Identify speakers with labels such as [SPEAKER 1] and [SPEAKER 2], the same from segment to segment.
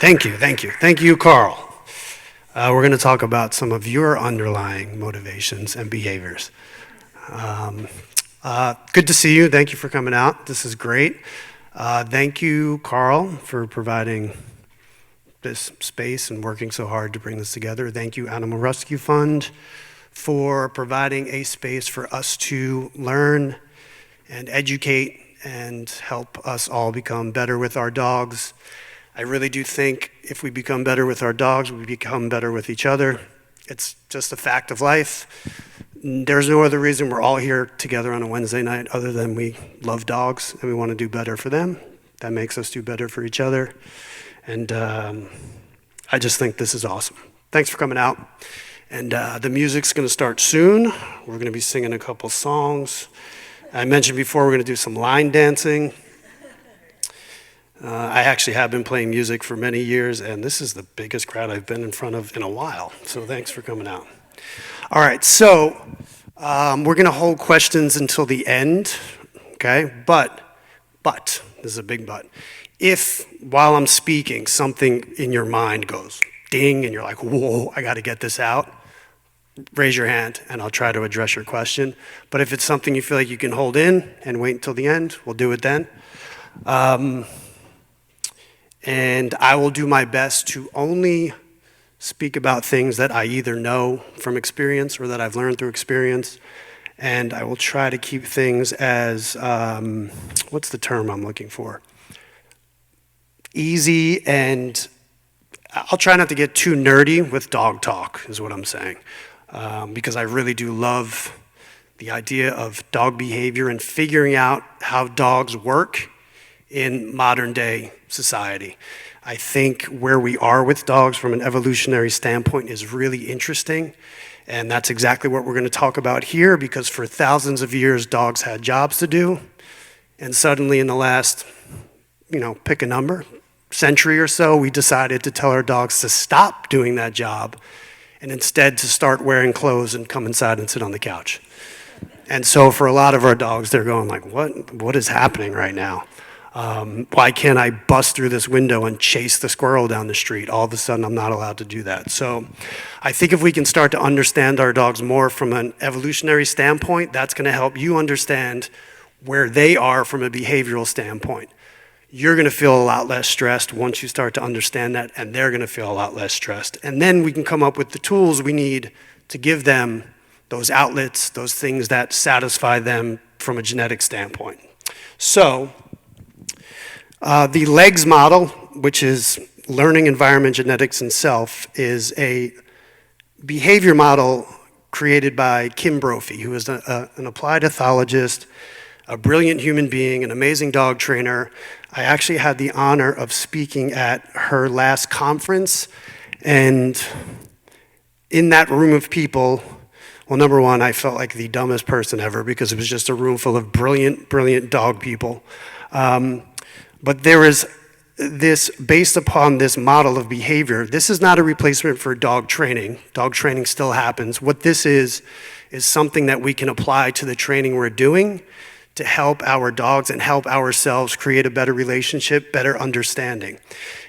[SPEAKER 1] Thank you, thank you. Thank you, Carl. We're going to talk about some of your underlying motivations and behaviors. Um, Good to see you. Thank you for coming out. This is great. Thank you, Carl, for providing this space and working so hard to bring this together. Thank you, Animal Rescue Fund, for providing a space for us to learn and educate and help us all become better with our dogs. I really do think if we become better with our dogs, we become better with each other. It's just a fact of life. There's no other reason we're all here together on a Wednesday night other than we love dogs and we want to do better for them. That makes us do better for each other. And I just think this is awesome. Thanks for coming out. And the music's going to start soon. We're going to be singing a couple songs. I mentioned before we're going to do some line dancing. I actually have been playing music for many years, and this is the biggest crowd I've been in front of in a while. So thanks for coming out. All right, so we're going to hold questions until the end, okay? But, this is a big but. If, while I'm speaking, something in your mind goes ding, and you're like, whoa, I got to get this out, raise your hand, and I'll try to address your question. But if it's something you feel like you can hold in and wait until the end, we'll do it then. And I will do my best to only speak about things that I either know from experience or that I've learned through experience. And I will try to keep things as, what's the term I'm looking for? Easy, and I'll try not to get too nerdy with dog talk, is what I'm saying. Because I really do love the idea of dog behavior and figuring out how dogs work in modern day society. I think where we are with dogs from an evolutionary standpoint is really interesting, and that's exactly what we're going to talk about here, because for thousands of years dogs had jobs to do, and suddenly in the last, pick a number, century or so, we decided to tell our dogs to stop doing that job and instead to start wearing clothes and come inside and sit on the couch. And so for a lot of our dogs, they're going like, what is happening right now? Why can't I bust through this window and chase the squirrel down the street? All of a sudden, I'm not allowed to do that. So I think if we can start to understand our dogs more from an evolutionary standpoint, that's going to help you understand where they are from a behavioral standpoint. You're going to feel a lot less stressed once you start to understand that, and they're going to feel a lot less stressed. And then we can come up with the tools we need to give them those outlets, those things that satisfy them from a genetic standpoint. So the L.E.G.S model, which is learning, environment, genetics, and self, is a behavior model created by Kim Brophy, who is an applied ethologist, a brilliant human being, an amazing dog trainer. I actually had the honor of speaking at her last conference, and in that room of people, well, number one, I felt like the dumbest person ever because it was just a room full of brilliant, brilliant dog people. But there is this, based upon this model of behavior, this is not a replacement for dog training. Dog training still happens. What this is something that we can apply to the training we're doing to help our dogs and help ourselves create a better relationship, better understanding.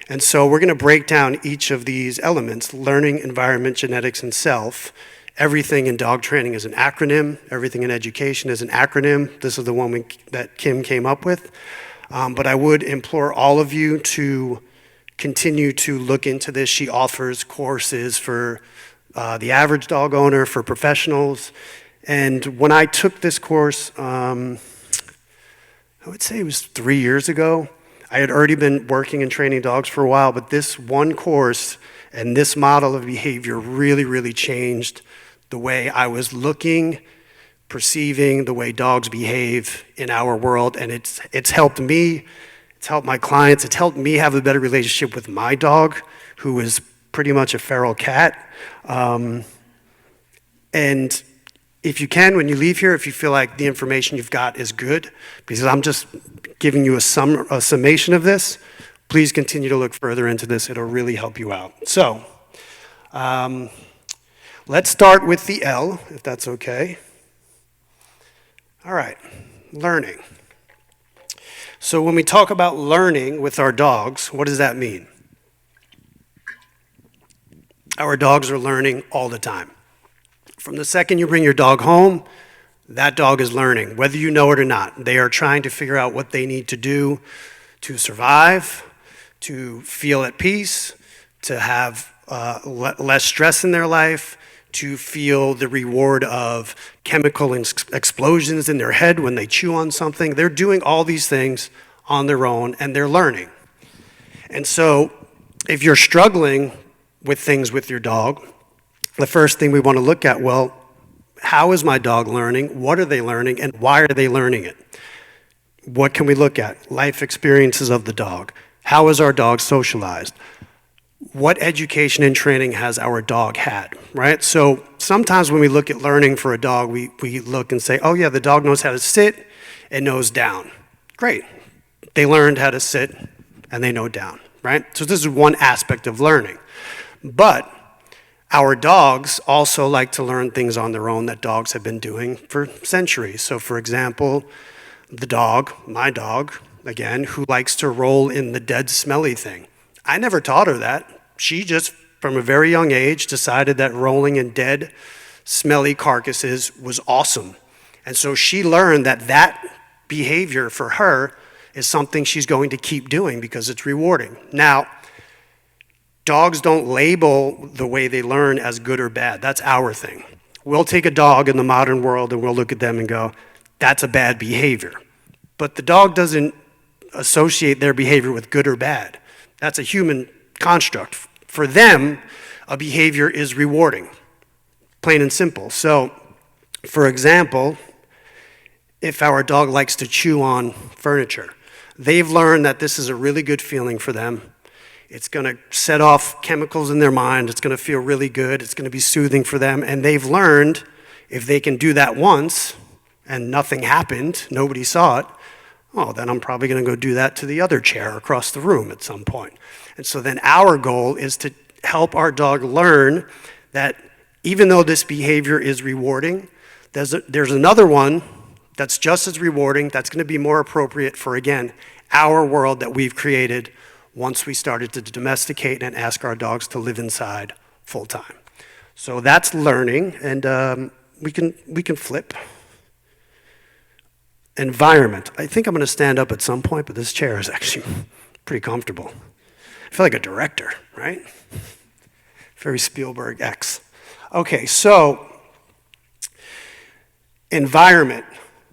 [SPEAKER 1] And so we're going to break down each of these elements: learning, environment, genetics, and self. Everything in dog training is an acronym. Everything in education is an acronym. This is the one that Kim came up with. But I would implore all of you to continue to look into this. She offers courses for the average dog owner, for professionals. And when I took this course, I would say it was 3 years ago. I had already been working and training dogs for a while, but this one course and this model of behavior really, really changed the way I was looking, perceiving the way dogs behave in our world, and it's helped me, it's helped my clients, it's helped me have a better relationship with my dog, who is pretty much a feral cat. And if you can, when you leave here, if you feel like the information you've got is good, because I'm just giving you a summation of this, please continue to look further into this. It'll really help you out. So let's start with the L, if that's okay. All right, learning. So when we talk about learning with our dogs, what does that mean? Our dogs are learning all the time. From the second you bring your dog home, that dog is learning, whether you know it or not. They are trying to figure out what they need to do to survive, to feel at peace, to have less stress in their life, to feel the reward of chemical explosions in their head when they chew on something. They're doing all these things on their own, and they're learning. And so if you're struggling with things with your dog, the first thing we want to look at, well, how is my dog learning? What are they learning? And why are they learning it? What can we look at? Life experiences of the dog. How is our dog socialized? What education and training has our dog had, right? So sometimes when we look at learning for a dog, we look and say, oh yeah, the dog knows how to sit and knows down. Great. They learned how to sit and they know down, right? So this is one aspect of learning. But our dogs also like to learn things on their own that dogs have been doing for centuries. So for example, the dog, my dog, again, who likes to roll in the dead smelly thing. I never taught her that. She just, from a very young age, decided that rolling in dead, smelly carcasses was awesome. And so she learned that that behavior for her is something she's going to keep doing because it's rewarding. Now, dogs don't label the way they learn as good or bad. That's our thing. We'll take a dog in the modern world and we'll look at them and go, that's a bad behavior. But the dog doesn't associate their behavior with good or bad. That's a human construct. For them, a behavior is rewarding, plain and simple. So, for example, if our dog likes to chew on furniture, they've learned that this is a really good feeling for them. It's going to set off chemicals in their mind. It's going to feel really good. It's going to be soothing for them. And they've learned if they can do that once and nothing happened, nobody saw it, oh, then I'm probably going to go do that to the other chair across the room at some point. And so then our goal is to help our dog learn that even though this behavior is rewarding, there's another one that's just as rewarding, that's going to be more appropriate for, again, our world that we've created once we started to domesticate and ask our dogs to live inside full time. So that's learning, and we can flip. Environment. I think I'm going to stand up at some point, but this chair is actually pretty comfortable. I feel like a director, right? Very Spielberg-esque. Okay, so environment.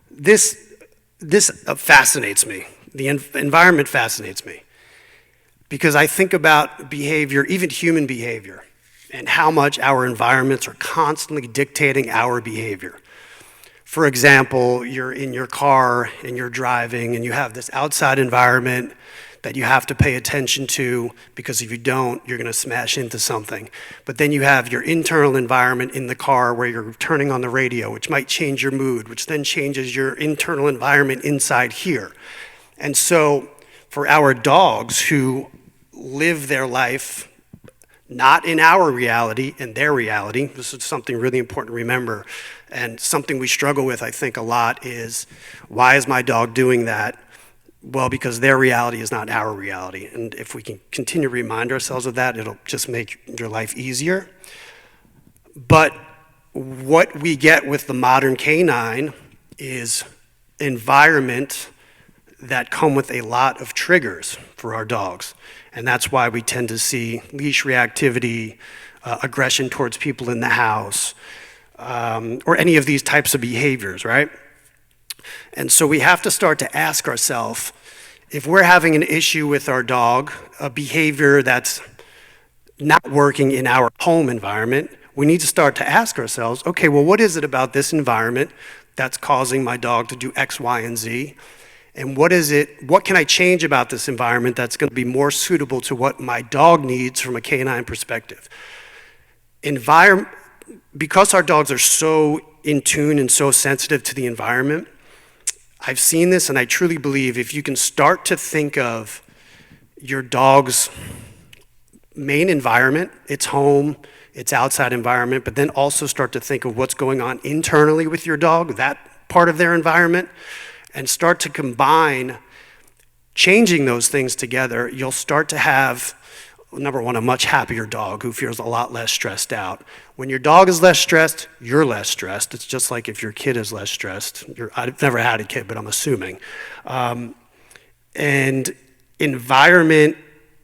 [SPEAKER 1] This fascinates me. The environment fascinates me because I think about behavior, even human behavior, and how much our environments are constantly dictating our behavior. For example, you're in your car and you're driving and you have this outside environment that you have to pay attention to because if you don't, you're going to smash into something. But then you have your internal environment in the car where you're turning on the radio, which might change your mood, which then changes your internal environment inside here. And so for our dogs who live their life not in our reality, in their reality, this is something really important to remember, and something we struggle with, I think, a lot is, why is my dog doing that? Well, because their reality is not our reality. And if we can continue to remind ourselves of that, it'll just make your life easier. But what we get with the modern canine is environment that come with a lot of triggers for our dogs. And that's why we tend to see leash reactivity, aggression towards people in the house, or any of these types of behaviors, right? And so we have to start to ask ourselves, if we're having an issue with our dog, a behavior that's not working in our home environment, we need to start to ask ourselves, okay, well, what is it about this environment that's causing my dog to do X, Y, and Z? And what can I change about this environment that's going to be more suitable to what my dog needs from a canine perspective? Because our dogs are so in tune and so sensitive to the environment, I've seen this and I truly believe if you can start to think of your dog's main environment, its home, its outside environment, but then also start to think of what's going on internally with your dog, that part of their environment, and start to combine changing those things together, you'll start to have number one, a much happier dog who feels a lot less stressed out. When your dog is less stressed, you're less stressed. It's just like if your kid is less stressed. I've never had a kid, but I'm assuming. And environment,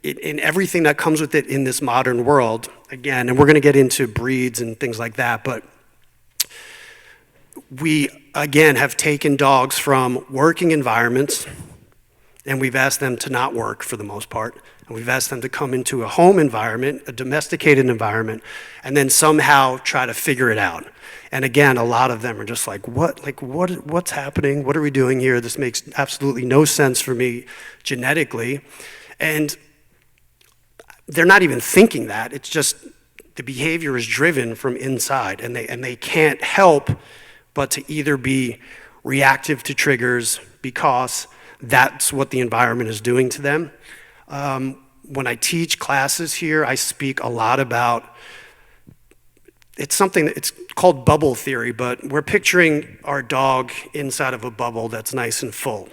[SPEAKER 1] in everything that comes with it in this modern world, again, and we're going to get into breeds and things like that, but we, again, have taken dogs from working environments, and we've asked them to not work for the most part. And we've asked them to come into a home environment, a domesticated environment, and then somehow try to figure it out. And again, a lot of them are just like, what's happening? What are we doing here? This makes absolutely no sense for me genetically. And they're not even thinking that. It's just the behavior is driven from inside, and they can't help but to either be reactive to triggers because that's what the environment is doing to them. When I teach classes here, I speak a lot about, it's called bubble theory, but we're picturing our dog inside of a bubble that's nice and full.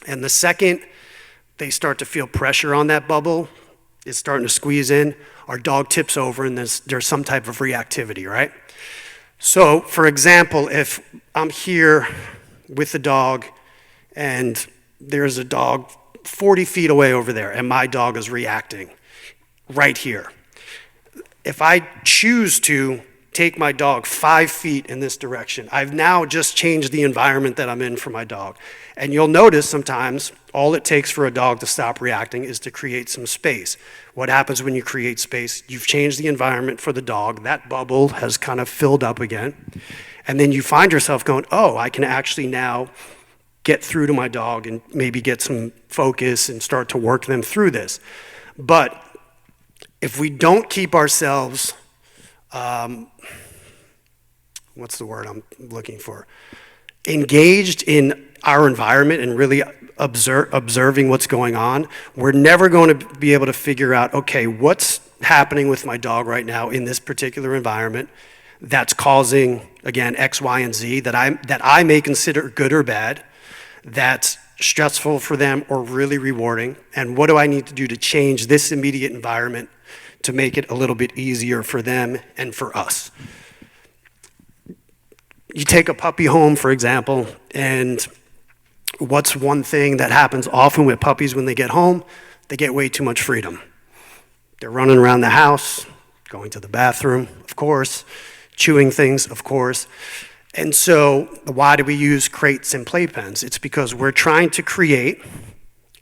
[SPEAKER 1] And the second they start to feel pressure on that bubble, it's starting to squeeze in, our dog tips over and there's some type of reactivity, right? So, for example, if I'm here with the dog and there's a dog 40 feet away over there and my dog is reacting right here. If I choose to take my dog 5 feet in this direction, I've now just changed the environment that I'm in for my dog. And you'll notice sometimes all it takes for a dog to stop reacting is to create some space. What happens when you create space? You've changed the environment for the dog. That bubble has kind of filled up again. And then you find yourself going, oh, I can actually now get through to my dog and maybe get some focus and start to work them through this. But if we don't keep ourselves, what's the word I'm looking for? Engaged in our environment and really observing what's going on, we're never going to be able to figure out, okay, what's happening with my dog right now in this particular environment that's causing, again, X, Y, and Z that I may consider good or bad, that's stressful for them or really rewarding, and what do I need to do to change this immediate environment to make it a little bit easier for them and for us. You take a puppy home, for example, and what's one thing that happens often with puppies when they get home? They get way too much freedom. They're running around the house, going to the bathroom, of course, chewing things, of course. And so why do we use crates and playpens? It's because we're trying to create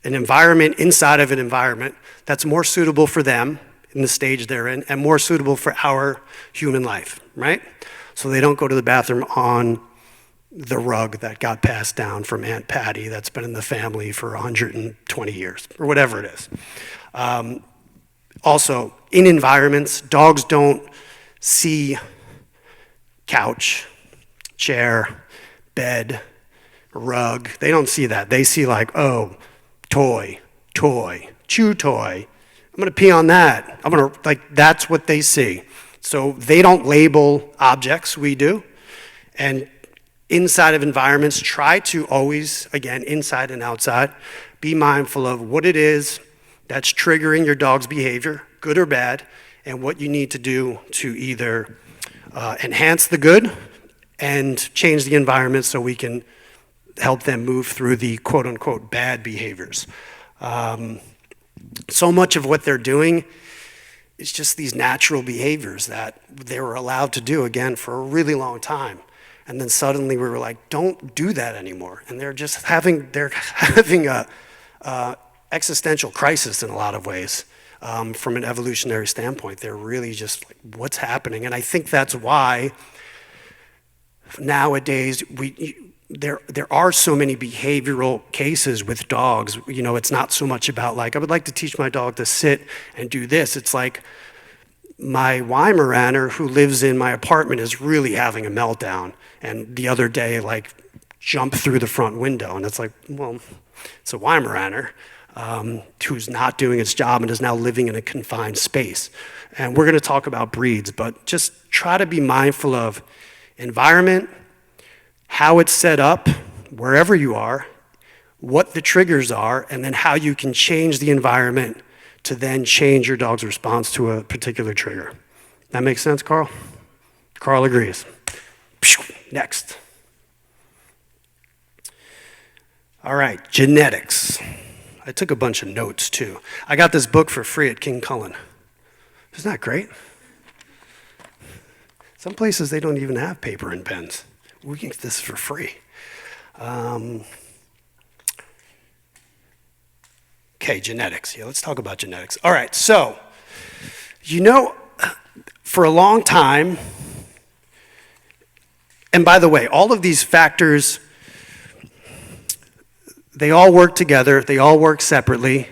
[SPEAKER 1] an environment inside of an environment that's more suitable for them in the stage they're in and more suitable for our human life, right? So they don't go to the bathroom on the rug that got passed down from Aunt Patty that's been in the family for 120 years or whatever it is. Also, in environments, dogs don't see couch, chair, bed, rug. They don't see that. They see like, oh, toy, chew toy. I'm gonna pee on that. That's what they see. So they don't label objects, we do. And inside of environments, try to always, again, inside and outside, be mindful of what it is that's triggering your dog's behavior, good or bad, and what you need to do to either enhance the good and change the environment so we can help them move through the quote-unquote bad behaviors. So much of what they're doing is just these natural behaviors that they were allowed to do, again, for a really long time. And then suddenly we were like, don't do that anymore. And they're having a existential crisis in a lot of ways. From an evolutionary standpoint, they're really just like, what's happening? And I think that's why nowadays there are so many behavioral cases with dogs. You know, it's not so much about like, I would like to teach my dog to sit and do this. It's like my Weimaraner who lives in my apartment is really having a meltdown. And the other day, like, jumped through the front window. And it's like, well, it's a Weimaraner who's not doing its job and is now living in a confined space. And we're going to talk about breeds, but just try to be mindful of environment, how it's set up, wherever you are, what the triggers are, and then how you can change the environment to then change your dog's response to a particular trigger. That makes sense, Carl? Carl agrees. Next. All right, genetics. I took a bunch of notes too. I got this book for free at King Cullen. Isn't that great? Some places they don't even have paper and pens. We can get this for free. Okay, genetics. Yeah, let's talk about genetics. All right, so, for a long time, and by the way, all of these factors, they all work together, they all work separately,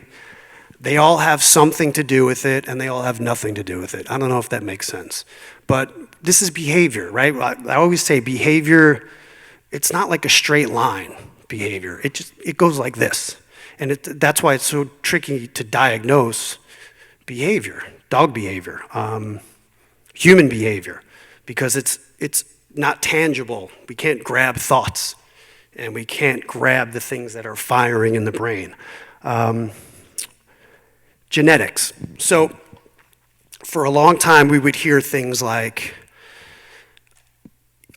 [SPEAKER 1] they all have something to do with it, and they all have nothing to do with it. I don't know if that makes sense. But this is behavior, right? I always say behavior, it's not like a straight line behavior. It goes like this. And that's why it's so tricky to diagnose behavior, dog behavior, human behavior, because it's not tangible. We can't grab thoughts, and we can't grab the things that are firing in the brain. Genetics. So for a long time, we would hear things like,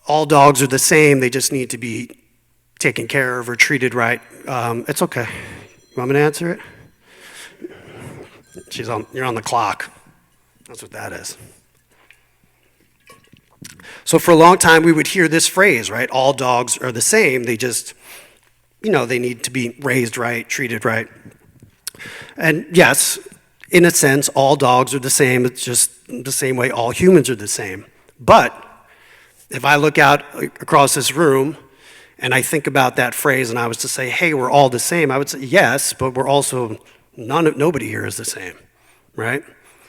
[SPEAKER 1] all dogs are the same, they just need to be taken care of or treated right. It's okay. You want me to answer it? You're on the clock. That's what that is. So for a long time, we would hear this phrase, right? All dogs are the same. They just, they need to be raised right, treated right. And yes, in a sense, all dogs are the same. It's just the same way all humans are the same. But if I look out across this room and I think about that phrase and I was to say, hey, we're all the same, I would say yes, but we're also, nobody here is the same, right?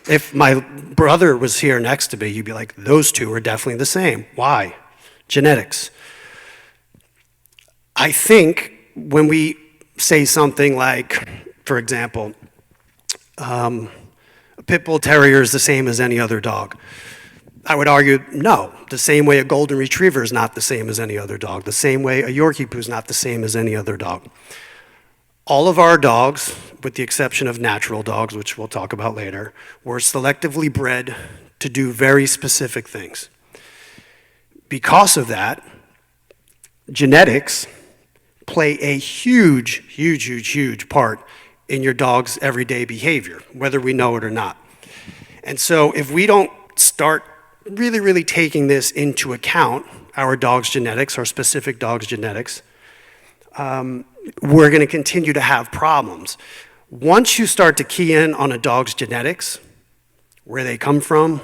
[SPEAKER 1] If my brother was here next to me, you'd be like, those two are definitely the same. Why? Genetics. I think when we say something like, for example, a pit bull terrier is the same as any other dog, I would argue, no. The same way a golden retriever is not the same as any other dog. The same way a Yorkie poo is not the same as any other dog. All of our dogs, with the exception of natural dogs, which we'll talk about later, were selectively bred to do very specific things. Because of that, genetics play a huge, huge, huge, huge part in your dog's everyday behavior, whether we know it or not. And so if we don't start really, really taking this into account, our dog's genetics, our specific dog's genetics, we're going to continue to have problems. Once you start to key in on a dog's genetics, where they come from,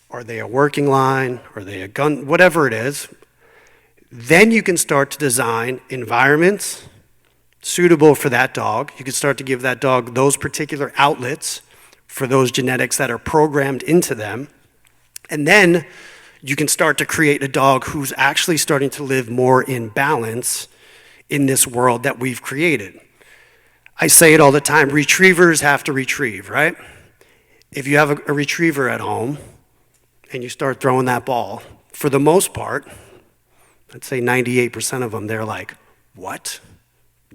[SPEAKER 1] are they a working line, are they a gun, whatever it is, then you can start to design environments suitable for that dog. You can start to give that dog those particular outlets for those genetics that are programmed into them. And then you can start to create a dog who's actually starting to live more in balance in this world that we've created. I say it all the time, retrievers have to retrieve, right? If you have a retriever at home and you start throwing that ball, for the most part, I'd say 98% of them, they're like, what?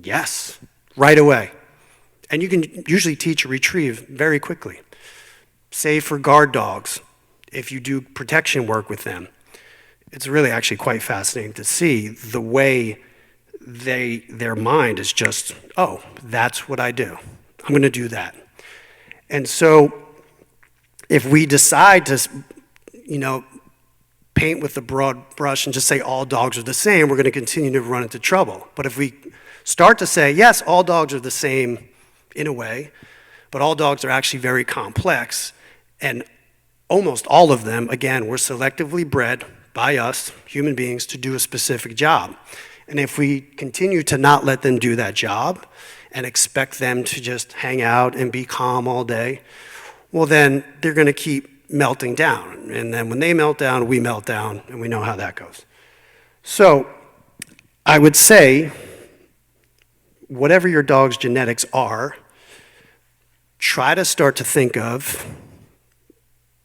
[SPEAKER 1] Yes, right away. And you can usually teach a retrieve very quickly. Say for guard dogs, if you do protection work with them, it's really actually quite fascinating to see the way their mind is just, oh, that's what I do. I'm going to do that. And so if we decide to, paint with a broad brush and just say all dogs are the same, we're going to continue to run into trouble. But if we start to say, yes, all dogs are the same in a way, but all dogs are actually very complex, and almost all of them, again, were selectively bred by us, human beings, to do a specific job. And if we continue to not let them do that job and expect them to just hang out and be calm all day, well, then they're going to keep melting down. And then when they melt down, we melt down, and we know how that goes. So I would say, whatever your dog's genetics are, try to start to think of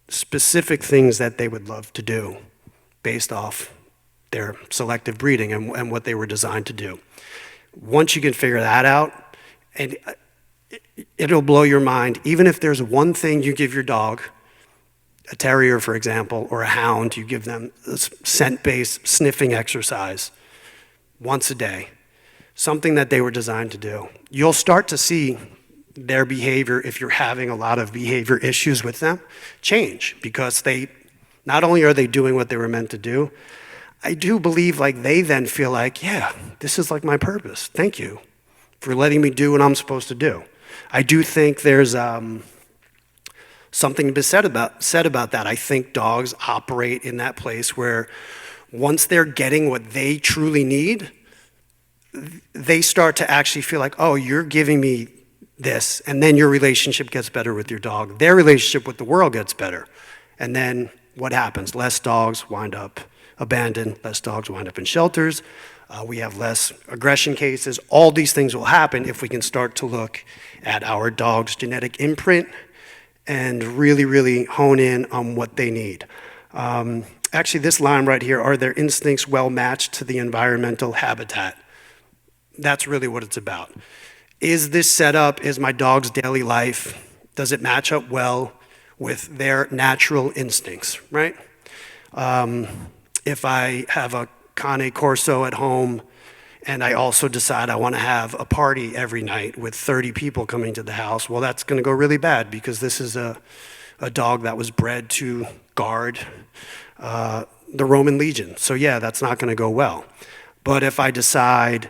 [SPEAKER 1] specific things that they would love to do based off their selective breeding and what they were designed to do. Once you can figure that out, and It'll blow your mind. Even if there's one thing you give your dog, a terrier, for example, or a hound, you give them a scent-based sniffing exercise once a day, something that they were designed to do. You'll start to see their behavior, if you're having a lot of behavior issues with them, change, because they, not only are they doing what they were meant to do, I do believe like they then feel like, yeah, this is like my purpose. Thank you for letting me do what I'm supposed to do. I do think there's something to be said about that. I think dogs operate in that place where once they're getting what they truly need, they start to actually feel like, oh, you're giving me this, and then your relationship gets better with your dog. Their relationship with the world gets better. And then what happens? Less dogs wind up abandoned, less dogs wind up in shelters. We have less aggression cases. All these things will happen if we can start to look at our dog's genetic imprint and really, really hone in on what they need. Actually, this line right here, are their instincts well matched to the environmental habitat? That's really what it's about. Is this set up, is my dog's daily life, does it match up well with their natural instincts, right? If I have a Cane Corso at home and I also decide I want to have a party every night with 30 people coming to the house, well, that's going to go really bad because this is a dog that was bred to guard the Roman legion. So yeah, that's not going to go well. But if I decide,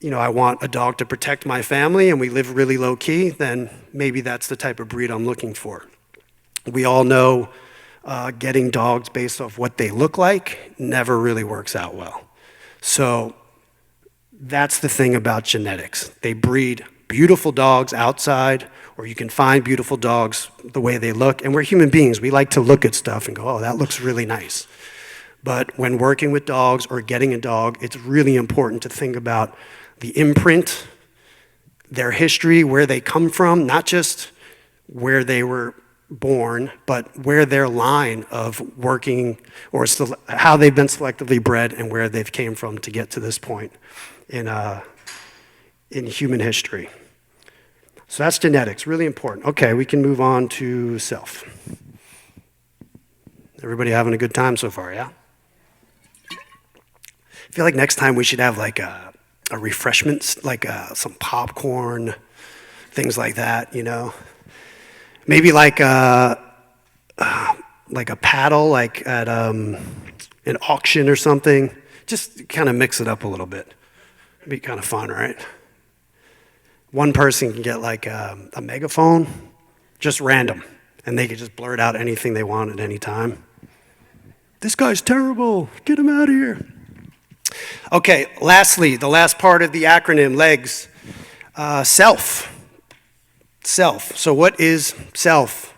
[SPEAKER 1] you know, I want a dog to protect my family and we live really low key, then maybe that's the type of breed I'm looking for. We all know getting dogs based off what they look like never really works out well. So that's the thing about genetics. They breed beautiful dogs outside, or you can find beautiful dogs the way they look. And we're human beings. We like to look at stuff and go, oh, that looks really nice. But when working with dogs or getting a dog, it's really important to think about the imprint, their history, where they come from, not just where they were born, but where their line of working or how they've been selectively bred and where they've came from to get to this point in human history. So that's genetics, really important. Okay, we can move on to self. Everybody having a good time so far, yeah? I feel like next time we should have like a refreshments, like some popcorn, things like that, you know? Maybe like a paddle, like at an auction or something. Just kind of mix it up a little bit. It'd be kind of fun, right? One person can get like a megaphone, just random, and they can just blurt out anything they want at any time. This guy's terrible. Get him out of here. Okay, lastly, the last part of the acronym, L.E.G.S, self. Self. So what is self?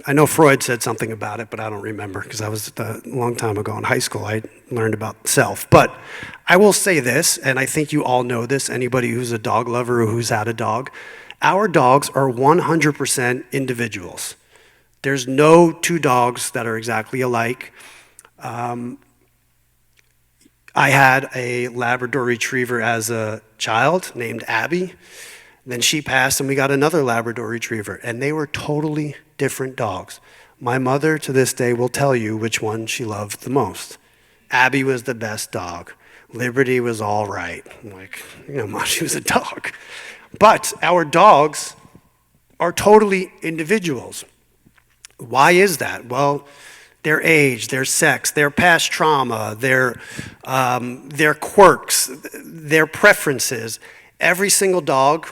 [SPEAKER 1] I know Freud said something about it, but I don't remember because I was a long time ago in high school. I learned about self. But I will say this, and I think you all know this, anybody who's a dog lover or who's had a dog, our dogs are 100% individuals. There's no two dogs that are exactly alike. I had a Labrador Retriever as a child named Abby. Then she passed and we got another Labrador Retriever, and they were totally different dogs. My mother to this day will tell you which one she loved the most. Abby was the best dog. Liberty was all right. I'm like, you know, Mom, she was a dog. But our dogs are totally individuals. Why is that? Well, their age, their sex, their past trauma, their quirks, their preferences. Every single dog,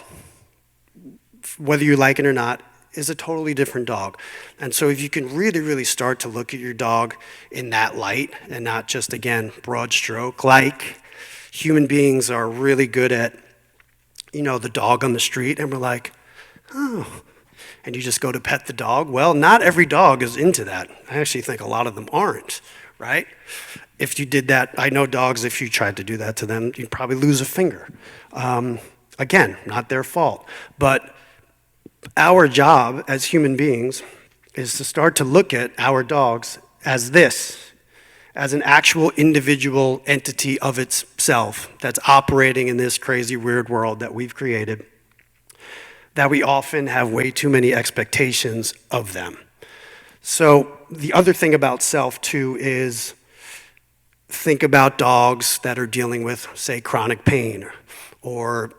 [SPEAKER 1] whether you like it or not, is a totally different dog. And so if you can really, really start to look at your dog in that light and not just, again, broad stroke, like human beings are really good at, you know, the dog on the street, and we're like, oh, and you just go to pet the dog. Well, not every dog is into that. I actually think a lot of them aren't, right? If you did that, I know dogs, if you tried to do that to them, you'd probably lose a finger. Again, not their fault. But our job as human beings is to start to look at our dogs as this. as an actual individual entity of itself that's operating in this crazy, weird world that we've created, that we often have way too many expectations of them. So the other thing about self, too, is think about dogs that are dealing with, say, chronic pain or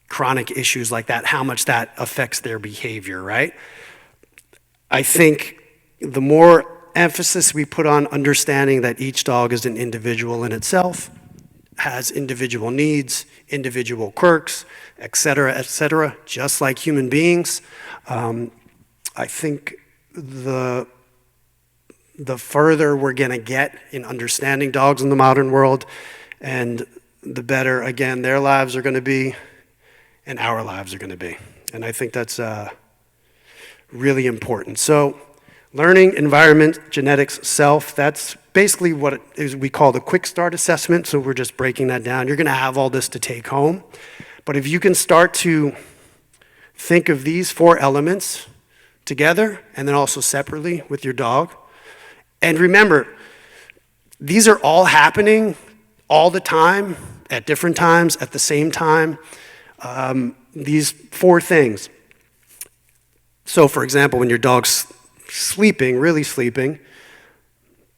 [SPEAKER 1] chronic issues like that, how much that affects their behavior, right? I think the more emphasis we put on understanding that each dog is an individual in itself, has individual needs, individual quirks, et cetera, just like human beings, I think the further we're gonna get in understanding dogs in the modern world, and the better, again, their lives are gonna be, and our lives are gonna be. And I think that's really important. So learning, environment, genetics, self, that's basically what it is we call the quick start assessment. So we're just breaking that down. You're gonna have all this to take home. But if you can start to think of these 4 elements together and then also separately with your dog, and remember, these are all happening all the time, at different times, at the same time. These 4 things. So for example, when your dog's sleeping, really sleeping,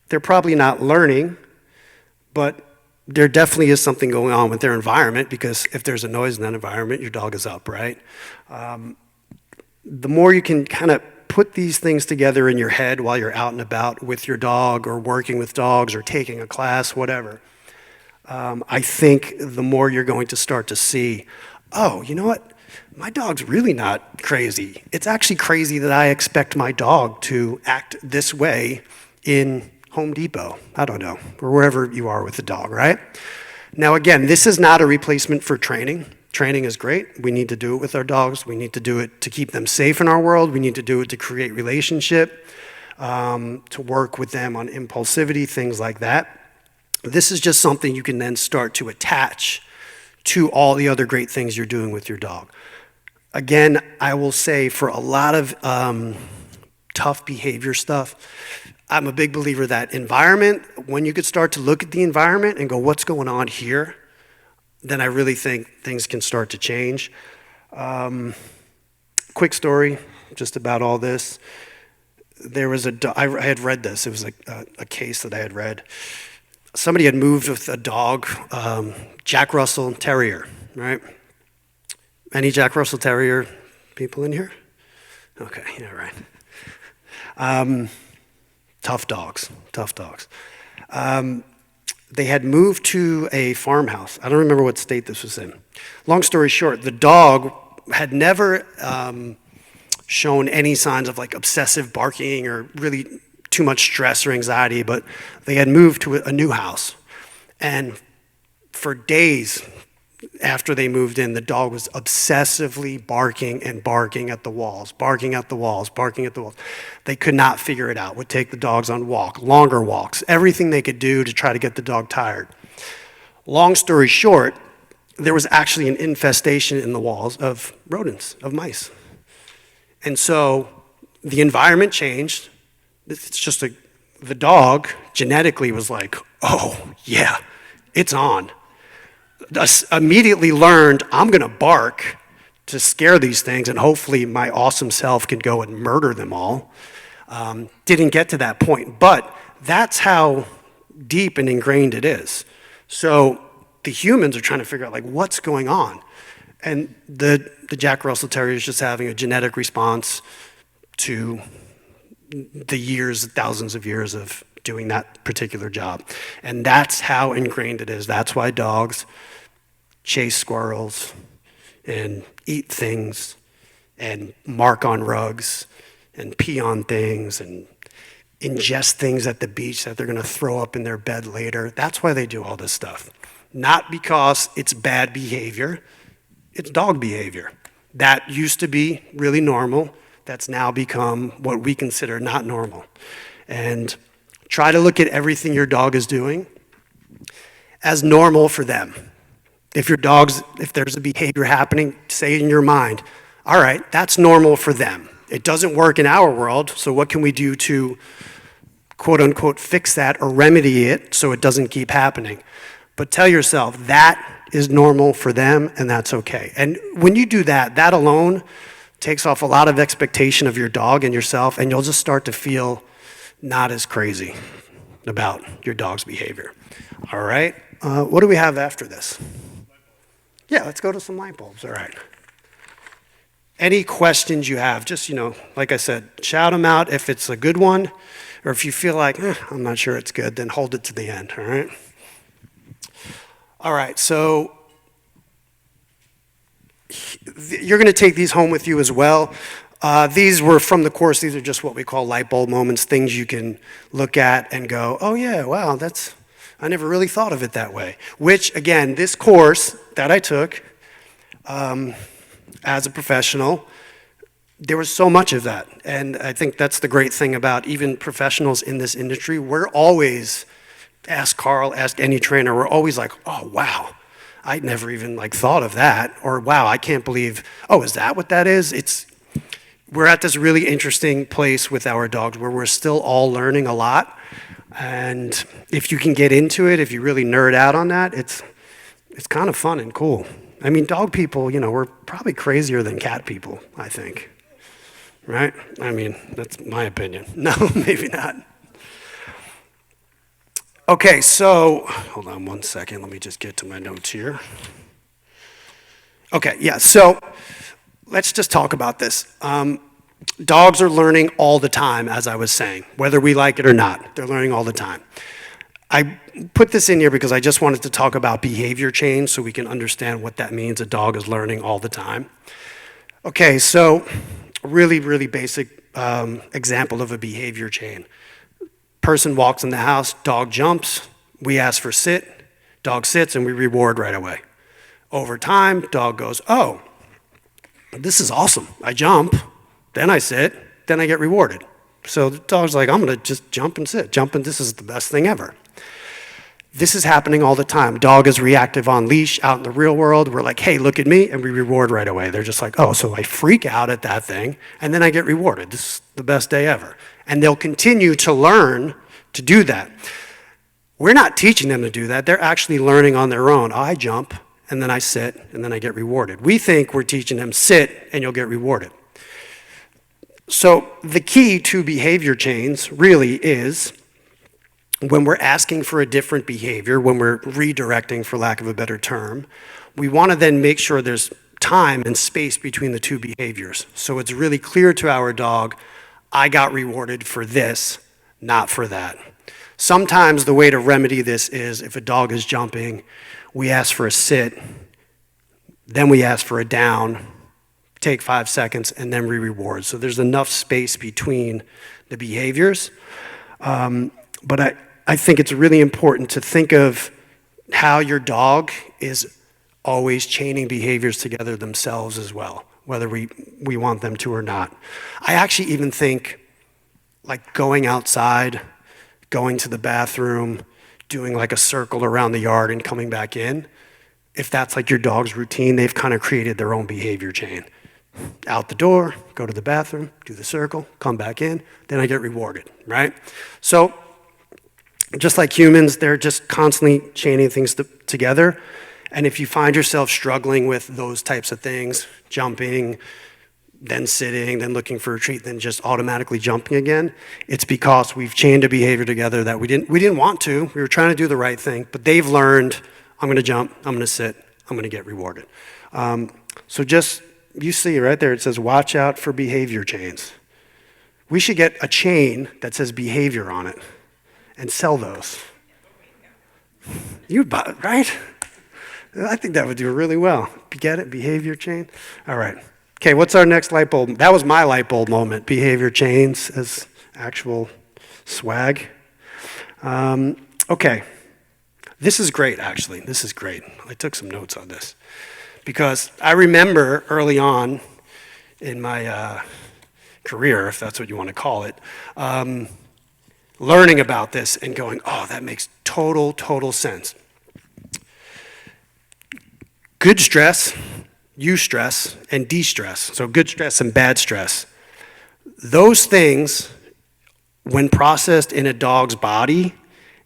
[SPEAKER 1] they're probably not learning, but there definitely is something going on with their environment, because if there's a noise in that environment, your dog is up, right? The more you can kind of put these things together in your head while you're out and about with your dog or working with dogs or taking a class, whatever, I think the more you're going to start to see, oh, you know what? My dog's really not crazy. It's actually crazy that I expect my dog to act this way in Home Depot, I don't know, or wherever you are with the dog, right? Now again, this is not a replacement for training. Training is great. We need to do it with our dogs. We need to do it to keep them safe in our world. We need to do it to create relationship, to work with them on impulsivity, things like that. This is just something you can then start to attach to all the other great things you're doing with your dog. Again, I will say for a lot of tough behavior stuff, I'm a big believer that environment, when you could start to look at the environment and go, what's going on here? Then I really think things can start to change. Quick story, just about all this. There was I had read this, it was a case that I had read. Somebody had moved with a dog, Jack Russell Terrier, right? Any Jack Russell Terrier people in here? Okay, yeah, right. Tough dogs. They had moved to a farmhouse. I don't remember what state this was in. Long story short, the dog had never shown any signs of like obsessive barking or really too much stress or anxiety, but they had moved to a new house. And for days after they moved in, the dog was obsessively barking and barking at the walls. They could not figure it out. Would take the dogs on longer walks, everything they could do to try to get the dog tired. Long story short, there was actually an infestation in the walls of rodents, of mice. And so the environment changed. It's just the dog genetically was like, oh yeah, it's on. Immediately learned, I'm gonna bark to scare these things and hopefully my awesome self can go and murder them all. Didn't get to that point, but that's how deep and ingrained it is. So the humans are trying to figure out like what's going on. And the Jack Russell Terrier is just having a genetic response to the years, thousands of years of doing that particular job. And that's how ingrained it is. That's why dogs chase squirrels and eat things and mark on rugs and pee on things and ingest things at the beach that they're gonna throw up in their bed later. That's why they do all this stuff. Not because it's bad behavior, it's dog behavior. That used to be really normal. That's now become what we consider not normal. And try to look at everything your dog is doing as normal for them. If there's a behavior happening, say in your mind, all right, that's normal for them. It doesn't work in our world, so what can we do to quote unquote fix that or remedy it so it doesn't keep happening. But tell yourself that is normal for them and that's okay. And when you do that, that alone takes off a lot of expectation of your dog and yourself, and you'll just start to feel not as crazy about your dog's behavior. All right, what do we have after this? Yeah, let's go to some light bulbs, all right. Any questions you have, just, like I said, shout them out if it's a good one, or if you feel like, I'm not sure it's good, then hold it to the end, all right? All right, so you're going to take these home with you as well. These were from the course. These are just what we call light bulb moments, things you can look at and go, oh yeah, wow, I never really thought of it that way. Which, again, this course that I took as a professional, there was so much of that. And I think that's the great thing about even professionals in this industry. We're always, ask Carl, ask any trainer, we're always like, oh, wow, I'd never even thought of that. Or, wow, I can't believe, oh, is that what that is? We're at this really interesting place with our dogs where we're still all learning a lot. And if you can get into it, if you really nerd out on that, it's kind of fun and cool. I mean, dog people, we're probably crazier than cat people, I think. Right? I mean, that's my opinion. No, maybe not. Okay, so, hold on one second. Let me just get to my notes here. Okay, yeah, so let's just talk about this. Dogs are learning all the time, as I was saying, whether we like it or not. They're learning all the time. I put this in here because I just wanted to talk about behavior change so we can understand what that means. A dog is learning all the time. Okay, so really, really basic example of a behavior chain. Person walks in the house, dog jumps, we ask for sit, dog sits, and we reward right away. Over time, dog goes, oh, this is awesome. I jump, then I sit, then I get rewarded. So the dog's like, I'm gonna just jump and sit. Jump and this is the best thing ever. This is happening all the time. Dog is reactive on leash out in the real world. We're like, hey, look at me, and we reward right away. They're just like, oh, so I freak out at that thing, and then I get rewarded. This is the best day ever. And they'll continue to learn to do that. We're not teaching them to do that. They're actually learning on their own. I jump, and then I sit, and then I get rewarded. We think we're teaching them sit, and you'll get rewarded. So the key to behavior chains really is when we're asking for a different behavior, when we're redirecting, for lack of a better term, we want to then make sure there's time and space between the two behaviors. So it's really clear to our dog, I got rewarded for this, not for that. Sometimes the way to remedy this is if a dog is jumping, we ask for a sit, then we ask for a down, take 5 seconds, and then we reward. So there's enough space between the behaviors. But I think it's really important to think of how your dog is always chaining behaviors together themselves as well, whether we want them to or not. I actually even think like going outside, going to the bathroom, doing like a circle around the yard and coming back in, if that's like your dog's routine, they've kind of created their own behavior chain. Out the door, go to the bathroom, do the circle, come back in, then I get rewarded, right? So just like humans, they're just constantly chaining things together. And if you find yourself struggling with those types of things, jumping, then sitting, then looking for a treat, then just automatically jumping again, it's because we've chained a behavior together that we didn't want to. We were trying to do the right thing, but they've learned, I'm gonna jump, I'm gonna sit, I'm gonna get rewarded. So just, you see right there, it says watch out for behavior chains. We should get a chain that says behavior on it and sell those. Right? I think that would do really well. Get it? Behavior chain? All right. Okay, what's our next light bulb? That was my light bulb moment. Behavior chains as actual swag. Okay. This is great, actually. This is great. I took some notes on this. Because I remember early on in my career, if that's what you want to call it, learning about this and going, oh, that makes total sense. Good stress, eustress, and de-stress. So good stress and bad stress. Those things when processed in a dog's body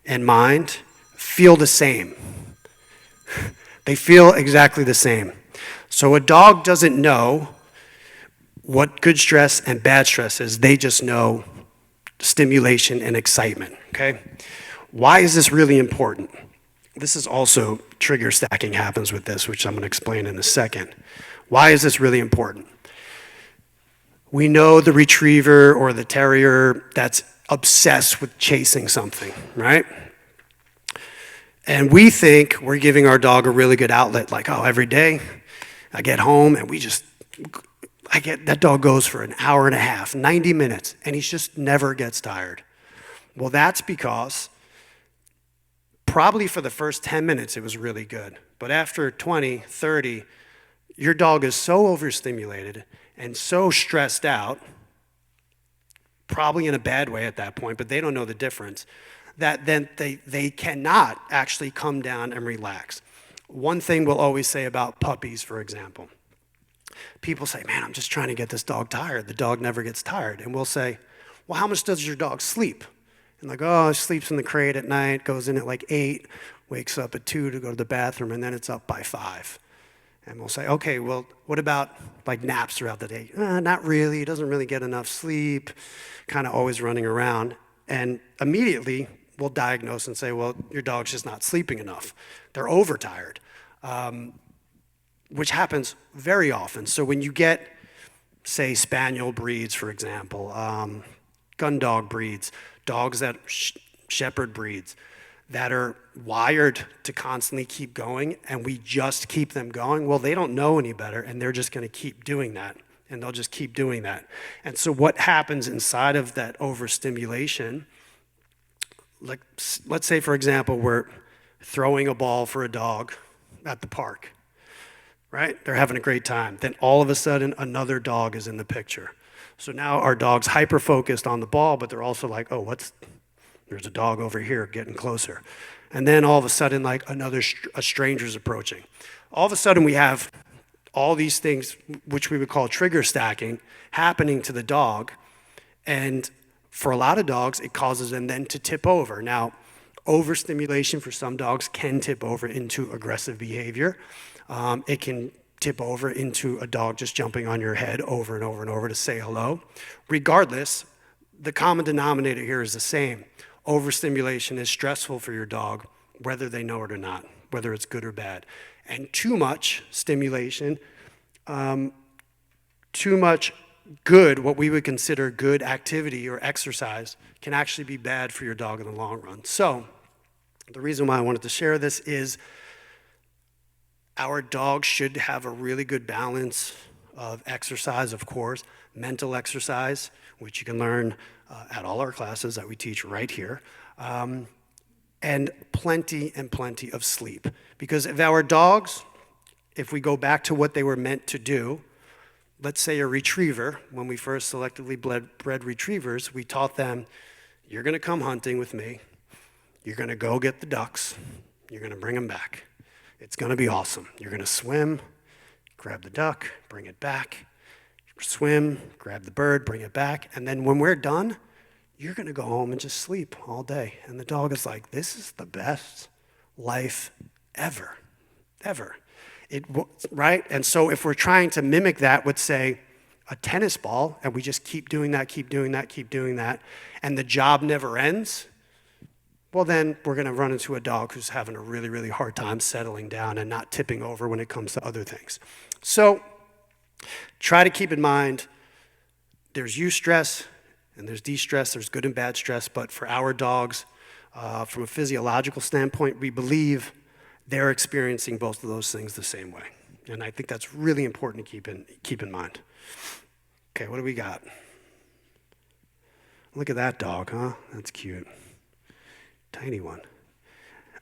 [SPEAKER 1] and mind, feel the same. They feel exactly the same. So a dog doesn't know what good stress and bad stress is. They just know stimulation and excitement, okay? Why is this really important? This is also trigger stacking happens with this, which I'm going to explain in a second. Why is this really important? We know the retriever or the terrier that's obsessed with chasing something, right? And we think we're giving our dog a really good outlet, like, oh, every day I get home and that dog goes for an hour and a half, 90 minutes, and he just never gets tired. Well, that's because probably for the first 10 minutes it was really good. But after 20, 30, your dog is so overstimulated and so stressed out, probably in a bad way at that point, but they don't know the difference, that then they cannot actually come down and relax. One thing we'll always say about puppies, for example, people say, man, I'm just trying to get this dog tired. The dog never gets tired. And we'll say, well, how much does your dog sleep? And like, oh, it sleeps in the crate at night, goes in at like 8, wakes up at 2 to go to the bathroom, and then it's up by 5. And we'll say, okay, well, what about like naps throughout the day? Not really, he doesn't really get enough sleep, kind of always running around. And immediately we'll diagnose and say, well, your dog's just not sleeping enough. They're overtired, which happens very often. So when you get, say, spaniel breeds, for example, gun dog breeds, dogs that shepherd breeds, that are wired to constantly keep going, and we just keep them going, well, they don't know any better, and they're just going to keep doing that, and they'll just keep doing that. And so what happens inside of that overstimulation, like, let's say, for example, we're throwing a ball for a dog at the park, right? They're having a great time. Then all of a sudden, another dog is in the picture. So now our dog's hyper-focused on the ball, but they're also like, oh, there's a dog over here getting closer. And then all of a sudden, like a stranger's approaching. All of a sudden we have all these things, which we would call trigger stacking, happening to the dog. And for a lot of dogs, it causes them then to tip over. Now, overstimulation for some dogs can tip over into aggressive behavior. It can tip over into a dog just jumping on your head over and over and over to say hello. Regardless, the common denominator here is the same. Overstimulation is stressful for your dog, whether they know it or not, whether it's good or bad. And too much stimulation, too much good, what we would consider good activity or exercise, can actually be bad for your dog in the long run. So the reason why I wanted to share this is our dog should have a really good balance of exercise, of course, mental exercise, which you can learn at all our classes that we teach right here, and plenty and plenty of sleep. Because if our dogs, if we go back to what they were meant to do, let's say a retriever, when we first selectively bred retrievers, we taught them, you're going to come hunting with me, you're going to go get the ducks, you're going to bring them back. It's going to be awesome. You're going to swim, grab the duck, bring it back, swim, grab the bird, bring it back, and then when we're done, you're going to go home and just sleep all day. And the dog is like, this is the best life ever. Right? And so if we're trying to mimic that with, say, a tennis ball, and we just keep doing that, and the job never ends, well, then we're going to run into a dog who's having a really, really hard time settling down and not tipping over when it comes to other things. So try to keep in mind there's eustress and there's de-stress, there's good and bad stress, but for our dogs, from a physiological standpoint, we believe they're experiencing both of those things the same way. And I think that's really important to keep in mind. Okay, what do we got? Look at that dog, huh? That's cute. Tiny one.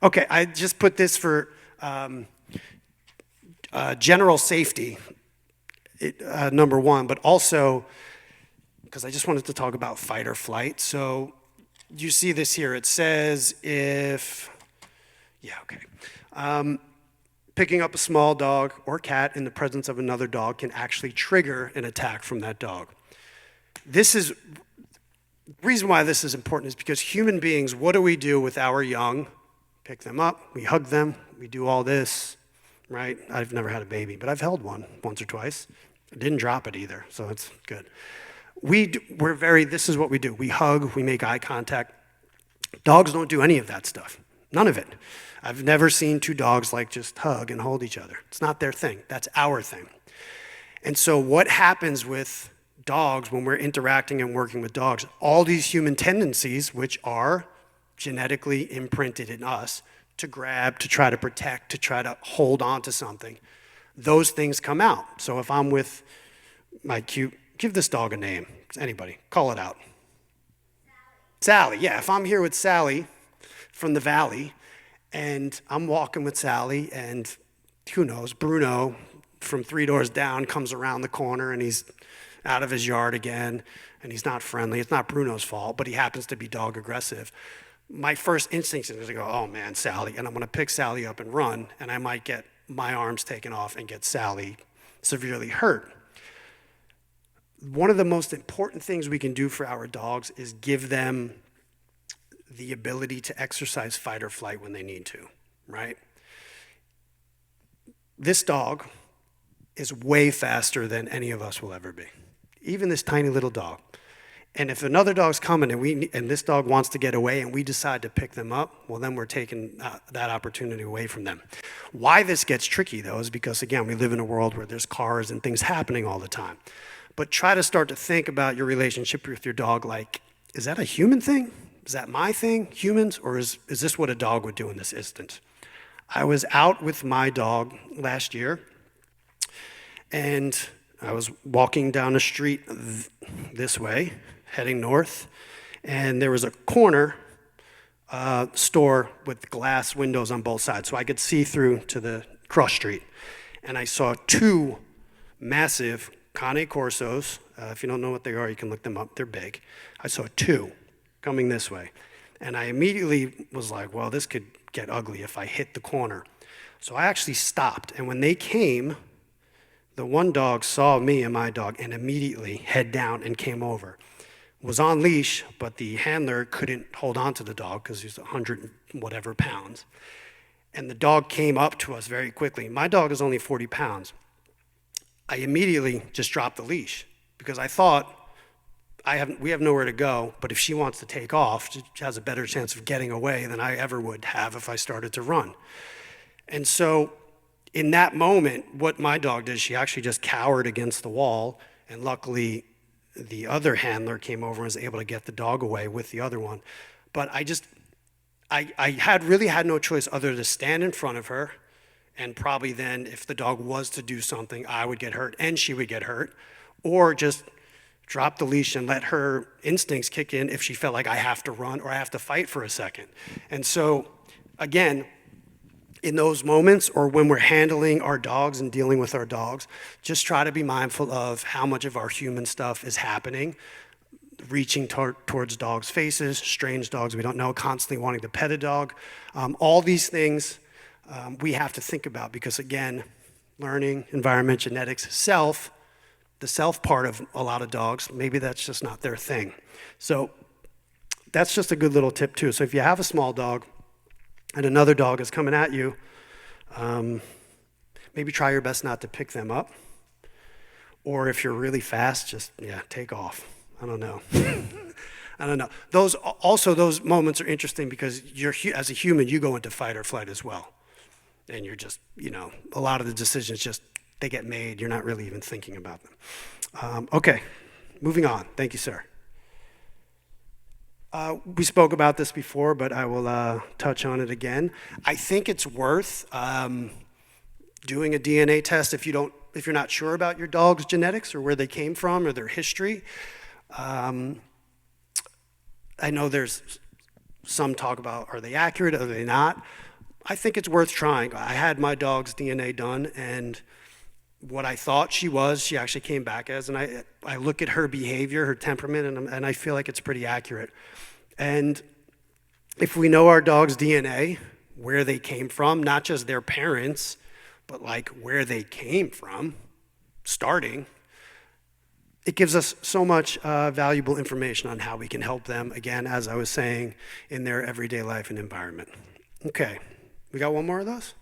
[SPEAKER 1] Okay, I just put this for general safety, number one, but also because I just wanted to talk about fight or flight. So you see this here. It says picking up a small dog or cat in the presence of another dog can actually trigger an attack from that dog. This is The reason why this is important is because human beings, what do we do with our young? Pick them up, we hug them, we do all this, right? I've never had a baby, but I've held one once or twice. I didn't drop it either, so it's good. This is what we do. We hug, we make eye contact. Dogs don't do any of that stuff, none of it. I've never seen two dogs like just hug and hold each other. It's not their thing, that's our thing. And so what happens with dogs when we're interacting and working with dogs, all these human tendencies, which are genetically imprinted in us, to grab, to try to protect, to try to hold on to something, those things come out. So if I'm with my give this dog a name, anybody, call it out. Sally, yeah, if I'm here with Sally from the valley, and I'm walking with Sally, and who knows, Bruno from 3 doors down comes around the corner, and he's out of his yard again, and he's not friendly. It's not Bruno's fault, but he happens to be dog aggressive. My first instinct is to go, oh man, Sally, and I'm gonna pick Sally up and run, and I might get my arms taken off and get Sally severely hurt. One of the most important things we can do for our dogs is give them the ability to exercise fight or flight when they need to, right? This dog is way faster than any of us will ever be, even this tiny little dog. And if another dog's coming and this dog wants to get away and we decide to pick them up, well, then we're taking that opportunity away from them. Why this gets tricky, though, is because, again, we live in a world where there's cars and things happening all the time. But try to start to think about your relationship with your dog like, is that a human thing? Is that my thing, humans? Or is this what a dog would do in this instance? I was out with my dog last year, and I was walking down the street this way, heading north, and there was a corner store with glass windows on both sides, so I could see through to the cross street. And I saw two massive Cane Corsos. If you don't know what they are, you can look them up. They're big. I saw two coming this way. And I immediately was like, well, this could get ugly if I hit the corner. So I actually stopped, and when they came, the one dog saw me and my dog and immediately head down and came over. Was on leash, but the handler couldn't hold on to the dog because he's 100 and whatever pounds. And the dog came up to us very quickly. My dog is only 40 pounds. I immediately just dropped the leash because I thought we have nowhere to go, but if she wants to take off, she has a better chance of getting away than I ever would have if I started to run. And so in that moment, what my dog did, she actually just cowered against the wall, and luckily the other handler came over and was able to get the dog away with the other one. But I really had no choice other than to stand in front of her, and probably then if the dog was to do something, I would get hurt and she would get hurt, or just drop the leash and let her instincts kick in if she felt like I have to run or I have to fight for a second. And so, again, in those moments or when we're handling our dogs and dealing with our dogs, just try to be mindful of how much of our human stuff is happening, reaching towards dogs' faces, strange dogs we don't know, constantly wanting to pet a dog. All these things we have to think about because, again, learning, environment, genetics, the self part of a lot of dogs, maybe that's just not their thing. So that's just a good little tip too. So if you have a small dog and another dog is coming at you, maybe try your best not to pick them up. Or if you're really fast, just, take off. I don't know. I don't know. Those moments are interesting because as a human, you go into fight or flight as well. And you're just, a lot of the decisions they get made. You're not really even thinking about them. Okay, moving on. Thank you, sir. We spoke about this before, but I will touch on it again. I think it's worth doing a DNA test if you're not sure about your dog's genetics or where they came from or their history. I know there's some talk about are they accurate, are they not? I think it's worth trying. I had my dog's DNA done, and what I thought she actually came back as, and I look at her behavior, her temperament, and I feel like it's pretty accurate. And if we know our dog's DNA, where they came from, not just their parents, but like where they came from, starting, it gives us so much valuable information on how we can help them, again, as I was saying, in their everyday life and environment. Okay, we got one more of those?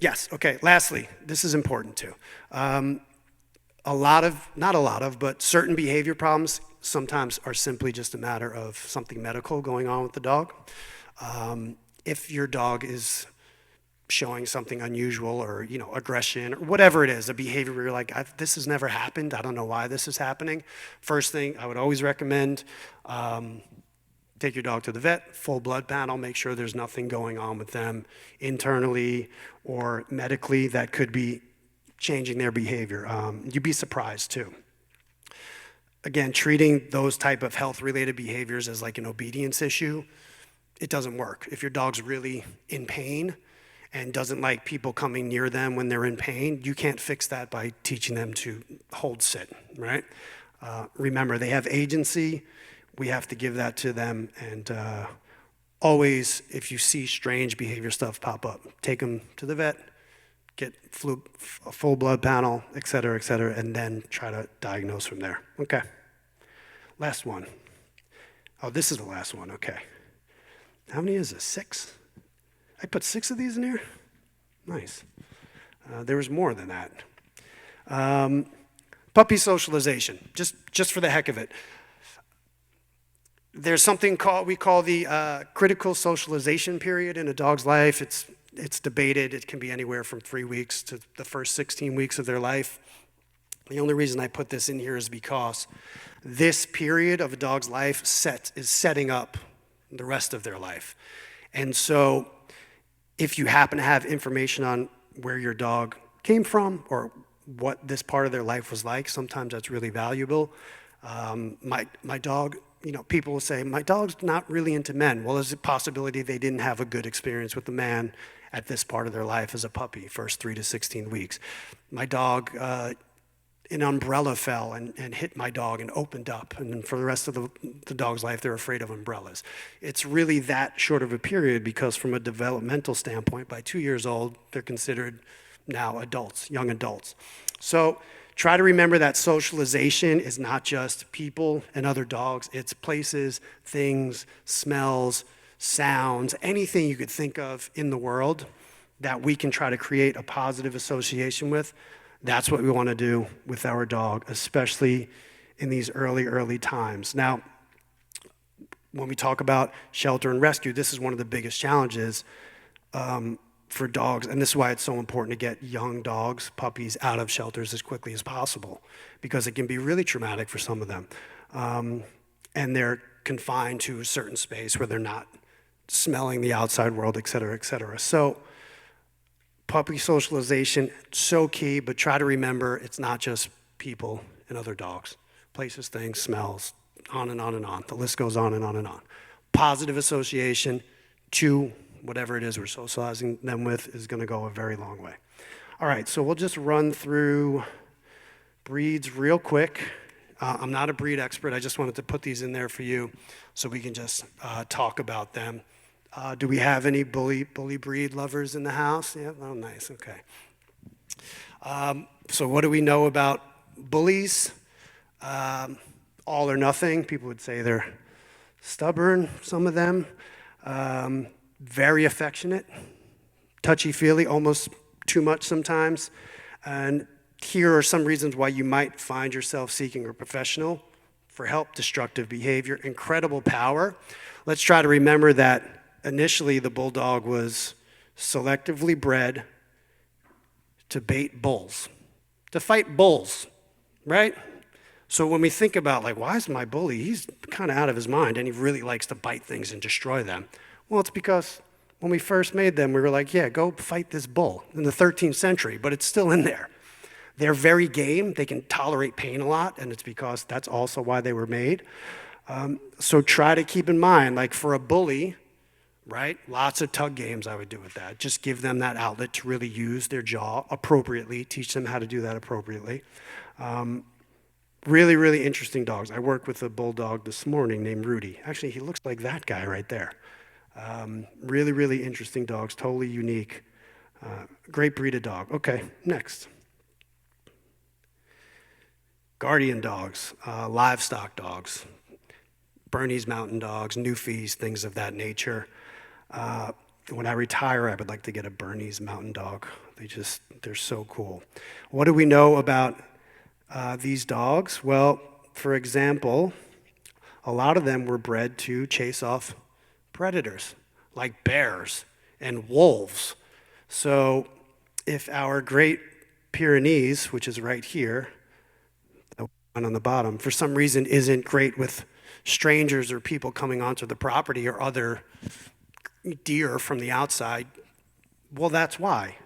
[SPEAKER 1] Yes, okay, lastly, this is important too. Not a lot of, but certain behavior problems sometimes are simply just a matter of something medical going on with the dog. If your dog is showing something unusual or aggression or whatever it is, a behavior where you're like, this has never happened, I don't know why this is happening. First thing I would always recommend, take your dog to the vet, full blood panel, make sure there's nothing going on with them internally or medically that could be changing their behavior. You'd be surprised too. Again, treating those type of health-related behaviors as like an obedience issue, it doesn't work. If your dog's really in pain and doesn't like people coming near them when they're in pain, you can't fix that by teaching them to hold sit, right? Remember, they have agency. We have to give that to them. And always, if you see strange behavior stuff pop up, take them to the vet, get a full blood panel, et cetera, and then try to diagnose from there. Okay. Last one. Oh, this is the last one. Okay. How many is this? 6? I put 6 of these in here? Nice. There was more than that. Puppy socialization, just for the heck of it. There's something we call the critical socialization period in a dog's life. It's debated. It can be anywhere from 3 weeks to the first 16 weeks of their life. The only reason I put this in here is because this period of a dog's life is setting up the rest of their life. And so if you happen to have information on where your dog came from or what this part of their life was like, sometimes that's really valuable. My dog, people will say, my dog's not really into men. Well, there's a possibility they didn't have a good experience with a man at this part of their life as a puppy, first 3 to 16 weeks. My dog, an umbrella fell and hit my dog and opened up. And for the rest of the dog's life, they're afraid of umbrellas. It's really that short of a period because from a developmental standpoint, by 2 years old, they're considered now adults, young adults. So try to remember that socialization is not just people and other dogs. It's places, things, smells, sounds, anything you could think of in the world that we can try to create a positive association with. That's what we want to do with our dog, especially in these early times. Now, when we talk about shelter and rescue, this is one of the biggest challenges for dogs, and this is why it's so important to get young dogs, puppies, out of shelters as quickly as possible, because it can be really traumatic for some of them. And they're confined to a certain space where they're not smelling the outside world, et cetera, et cetera. So puppy socialization, so key, but try to remember it's not just people and other dogs. Places, things, smells, on and on and on. The list goes on and on and on. Positive association to whatever it is we're socializing them with is going to go a very long way. All right, so we'll just run through breeds real quick. I'm not a breed expert. I just wanted to put these in there for you so we can just talk about them. Do we have any bully breed lovers in the house? Yeah, oh, nice, okay. So what do we know about bullies? All or nothing. People would say they're stubborn, some of them. Very affectionate, touchy-feely, almost too much sometimes. And here are some reasons why you might find yourself seeking a professional for help. Destructive behavior, incredible power. Let's try to remember that initially the bulldog was selectively bred to bait bulls, to fight bulls, right? So when we think about, like, why is my bully, he's kind of out of his mind and he really likes to bite things and destroy them. Well, it's because when we first made them, we were like, yeah, go fight this bull in the 13th century, but it's still in there. They're very game. They can tolerate pain a lot, and it's because that's also why they were made. So try to keep in mind, like for a bully, right, lots of tug games I would do with that. Just give them that outlet to really use their jaw appropriately, teach them how to do that appropriately. Really interesting dogs. I worked with a bulldog this morning named Rudy. Actually, he looks like that guy right there. Really interesting dogs, totally unique. Great breed of dog. Okay, next. Guardian dogs, livestock dogs, Bernese Mountain Dogs, Newfies, things of that nature. When I retire, I would like to get a Bernese Mountain Dog. They're so cool. What do we know about these dogs? Well, for example, a lot of them were bred to chase off predators like bears and wolves. So if our Great Pyrenees, which is right here, the one on the bottom, for some reason isn't great with strangers or people coming onto the property or other deer from the outside, well, that's why.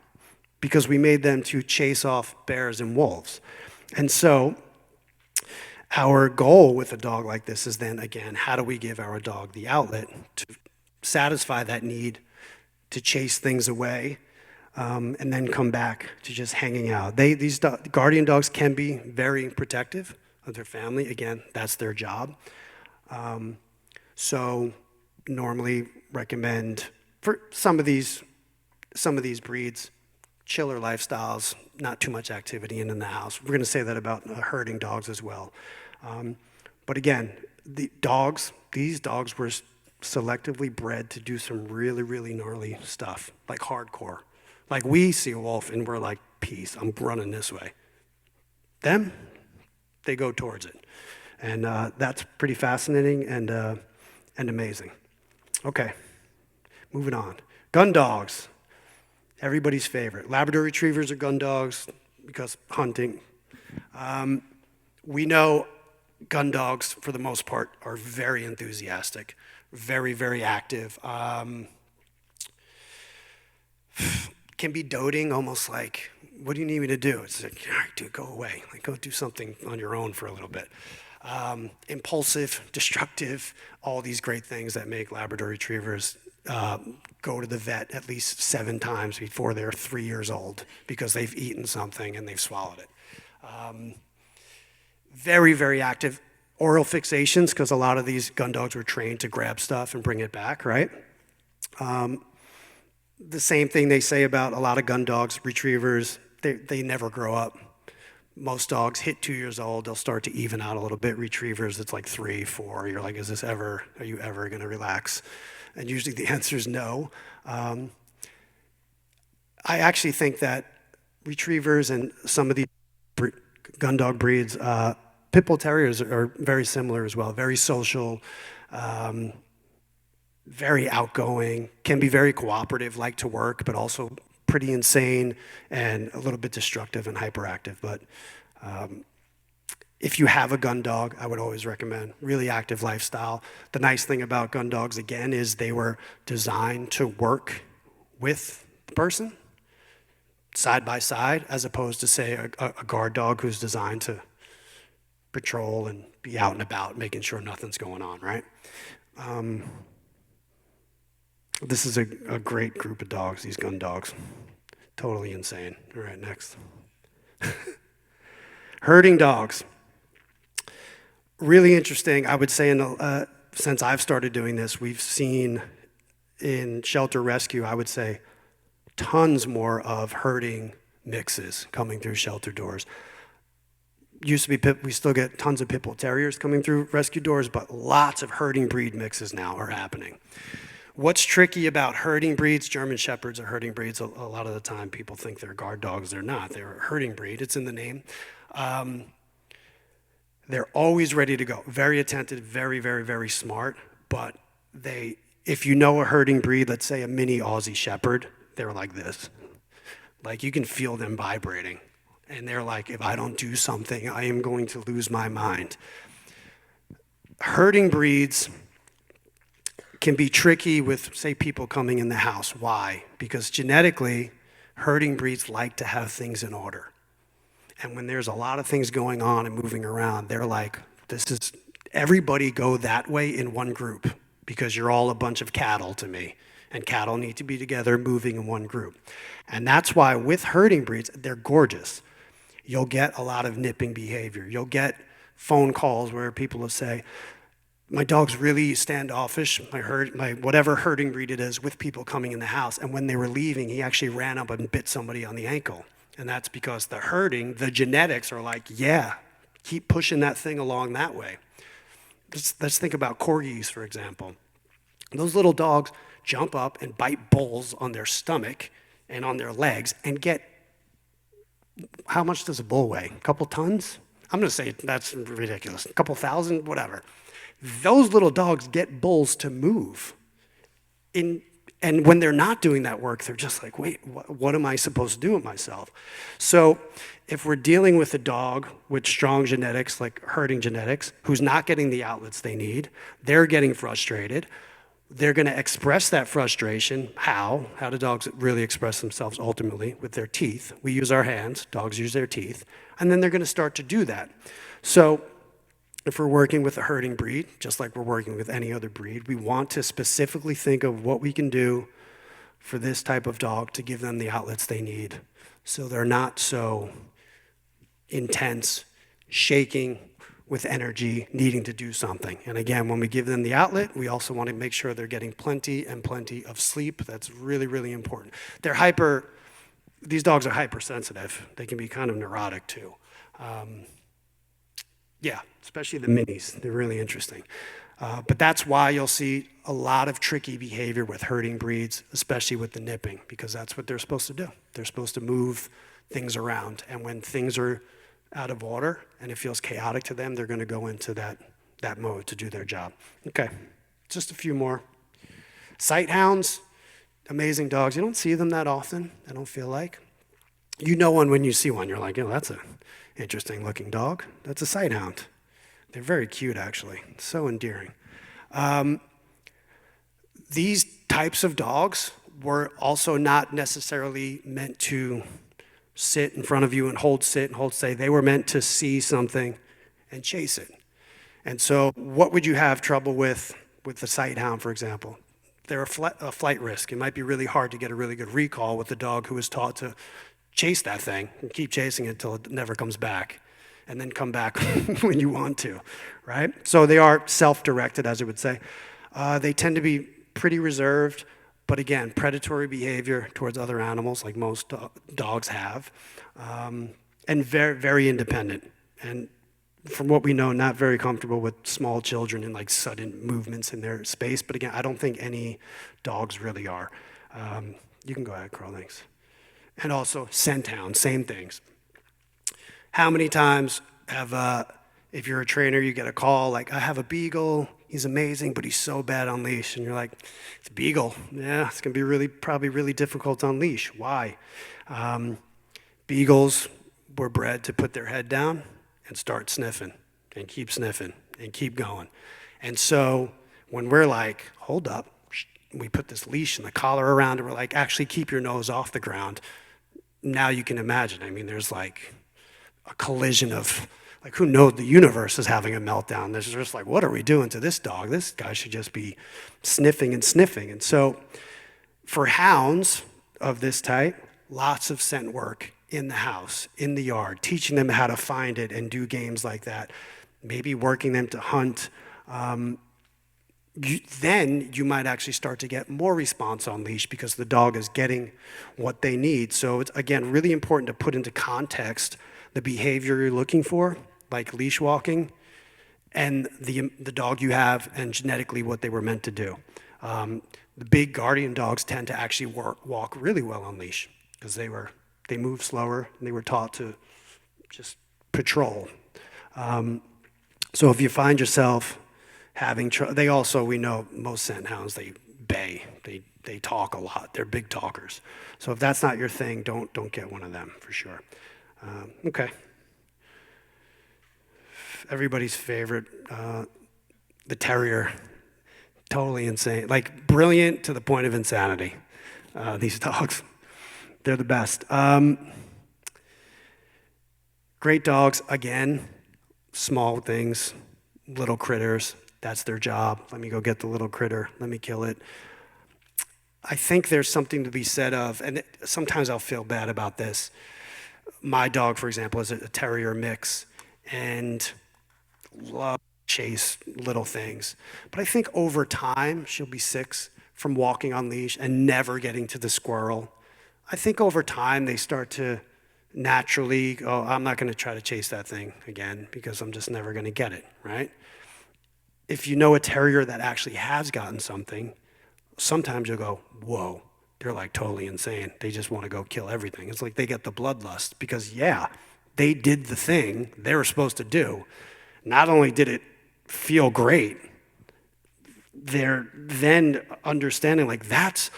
[SPEAKER 1] Because we made them to chase off bears and wolves. And so our goal with a dog like this is then, again, how do we give our dog the outlet to satisfy that need to chase things away and then come back to just hanging out. These guardian dogs can be very protective of their family. Again, that's their job. So normally recommend for some of these breeds, chiller lifestyles, not too much activity in the house. We're going to say that about herding dogs as well. But again, these dogs were selectively bred to do some really, really gnarly stuff, like hardcore. Like we see a wolf and we're like, peace, I'm running this way. Them, they go towards it. And that's pretty fascinating and amazing. Okay, moving on. Gun dogs, everybody's favorite. Labrador retrievers are gun dogs because hunting. We know gun dogs, for the most part, are very enthusiastic, very, very active. Can be doting, almost like, what do you need me to do? It's like, all right, dude, go away. Like, go do something on your own for a little bit. Impulsive, destructive, all these great things that make Labrador retrievers go to the vet at least 7 times before they're 3 years old because they've eaten something and they've swallowed it. Very, very active. Oral fixations, because a lot of these gun dogs were trained to grab stuff and bring it back, right? The same thing they say about a lot of gun dogs, retrievers, they never grow up. Most dogs hit 2 years old, they'll start to even out a little bit. Retrievers, it's like 3, 4. You're like, are you ever going to relax? And usually the answer is no. I actually think that retrievers and some of these gun dog breeds, Pit Bull Terriers are very similar as well, very social, very outgoing, can be very cooperative, like to work, but also pretty insane and a little bit destructive and hyperactive. But if you have a gun dog, I would always recommend really active lifestyle. The nice thing about gun dogs, again, is they were designed to work with the person side by side, as opposed to, say, a guard dog who's designed to patrol and be out and about, making sure nothing's going on, right? This is a great group of dogs, these gun dogs. Totally insane. All right, next. Herding dogs. Really interesting. I would say since I've started doing this, we've seen in shelter rescue, I would say, tons more of herding mixes coming through shelter doors. Used to be we still get tons of Pit Bull Terriers coming through rescue doors, but lots of herding breed mixes now are happening. What's tricky about herding breeds? German Shepherds are herding breeds. A lot of the time people think they're guard dogs. They're not. They're a herding breed. It's in the name. They're always ready to go. Very attentive, very, very, very smart. But if you know a herding breed, let's say a mini Aussie Shepherd, they're like this. Like you can feel them vibrating. And they're like, if I don't do something, I am going to lose my mind. Herding breeds can be tricky with, say, people coming in the house. Why? Because genetically, herding breeds like to have things in order. And when there's a lot of things going on and moving around, they're like, everybody go that way in one group because you're all a bunch of cattle to me. And cattle need to be together moving in one group. And that's why with herding breeds, they're gorgeous. You'll get a lot of nipping behavior. You'll get phone calls where people will say, my dog's really standoffish, my whatever herding breed it is, with people coming in the house. And when they were leaving, he actually ran up and bit somebody on the ankle. And that's because the genetics are like, yeah, keep pushing that thing along that way. Let's think about corgis, for example. Those little dogs jump up and bite bulls on their stomach and on their legs and get, how much does a bull weigh? A couple tons? I'm going to say that's ridiculous. A couple thousand, whatever. Those little dogs get bulls to move. And when they're not doing that work, they're just like, wait, what am I supposed to do with myself? So if we're dealing with a dog with strong genetics, like herding genetics, who's not getting the outlets they need, they're getting frustrated. They're going to express that frustration. How? How do dogs really express themselves ultimately? With their teeth. We use our hands. Dogs use their teeth. And then they're going to start to do that. So if we're working with a herding breed, just like we're working with any other breed, we want to specifically think of what we can do for this type of dog to give them the outlets they need so they're not so intense, shaking with energy, needing to do something. And again, when we give them the outlet, we also want to make sure they're getting plenty and plenty of sleep. That's really, really important. These dogs are hypersensitive. They can be kind of neurotic too. Yeah, especially the minis. They're really interesting. But that's why you'll see a lot of tricky behavior with herding breeds, especially with the nipping, because that's what they're supposed to do. They're supposed to move things around. And when things are out of order and it feels chaotic to them, they're going to go into that mode to do their job. Okay, just a few more. Sight hounds, amazing dogs. You don't see them that often, I don't feel like. You know one when you see one. You're like, oh, that's an interesting looking dog. That's a sight hound. They're very cute, actually. So endearing. These types of dogs were also not necessarily meant to sit in front of you and hold sit and hold stay. They were meant to see something and chase it. And so what would you have trouble with the sight hound, for example? They're a flight risk. It might be really hard to get a really good recall with a dog who is taught to chase that thing and keep chasing it until it never comes back, and then come back when you want to, right? So they are self-directed, as I would say. They tend to be pretty reserved, but again, predatory behavior towards other animals, like most dogs have, and very, very independent. And from what we know, not very comfortable with small children and like sudden movements in their space. But again, I don't think any dogs really are. You can go ahead, Carl, thanks. And also scent hounds, same things. How many times if you're a trainer, you get a call like, I have a beagle, he's amazing, but he's so bad on leash. And you're like, it's a beagle. Yeah, it's gonna be probably really difficult on leash. Why? Beagles were bred to put their head down and start sniffing and keep going. And so when we're like, hold up, we put this leash and the collar around it, we're like, actually keep your nose off the ground. Now you can imagine, I mean, there's like a collision of, like, who knows, the universe is having a meltdown. There's just like, what are we doing to this dog? This guy should just be sniffing and sniffing. And so for hounds of this type, lots of scent work in the house, in the yard, teaching them how to find it and do games like that, maybe working them to hunt. Then you might actually start to get more response on leash because the dog is getting what they need. So it's, again, really important to put into context the behavior you're looking for, like leash walking, and the dog you have and genetically what they were meant to do. The big guardian dogs tend to actually walk really well on leash because they move slower and they were taught to just patrol. So if you find yourself having they also, we know most scent hounds, they bay, they talk a lot, they're big talkers. So if that's not your thing, don't get one of them for sure. Okay. Everybody's favorite, the terrier, totally insane, like brilliant to the point of insanity. These dogs, they're the best. Great dogs, again, small things, little critters. That's their job. Let me go get the little critter. Let me kill it. I think there's something to be said of, and sometimes I'll feel bad about this. My dog, for example, is a terrier mix and love to chase little things. But I think over time, she'll be 6 from walking on leash and never getting to the squirrel. I think over time they start to naturally, oh, I'm not going to try to chase that thing again because I'm just never going to get it, right? If you know a terrier that actually has gotten something, sometimes you'll go, whoa, they're like totally insane. They just want to go kill everything. It's like they get the bloodlust because, yeah, they did the thing they were supposed to do. Not only did it feel great, they're then understanding like that's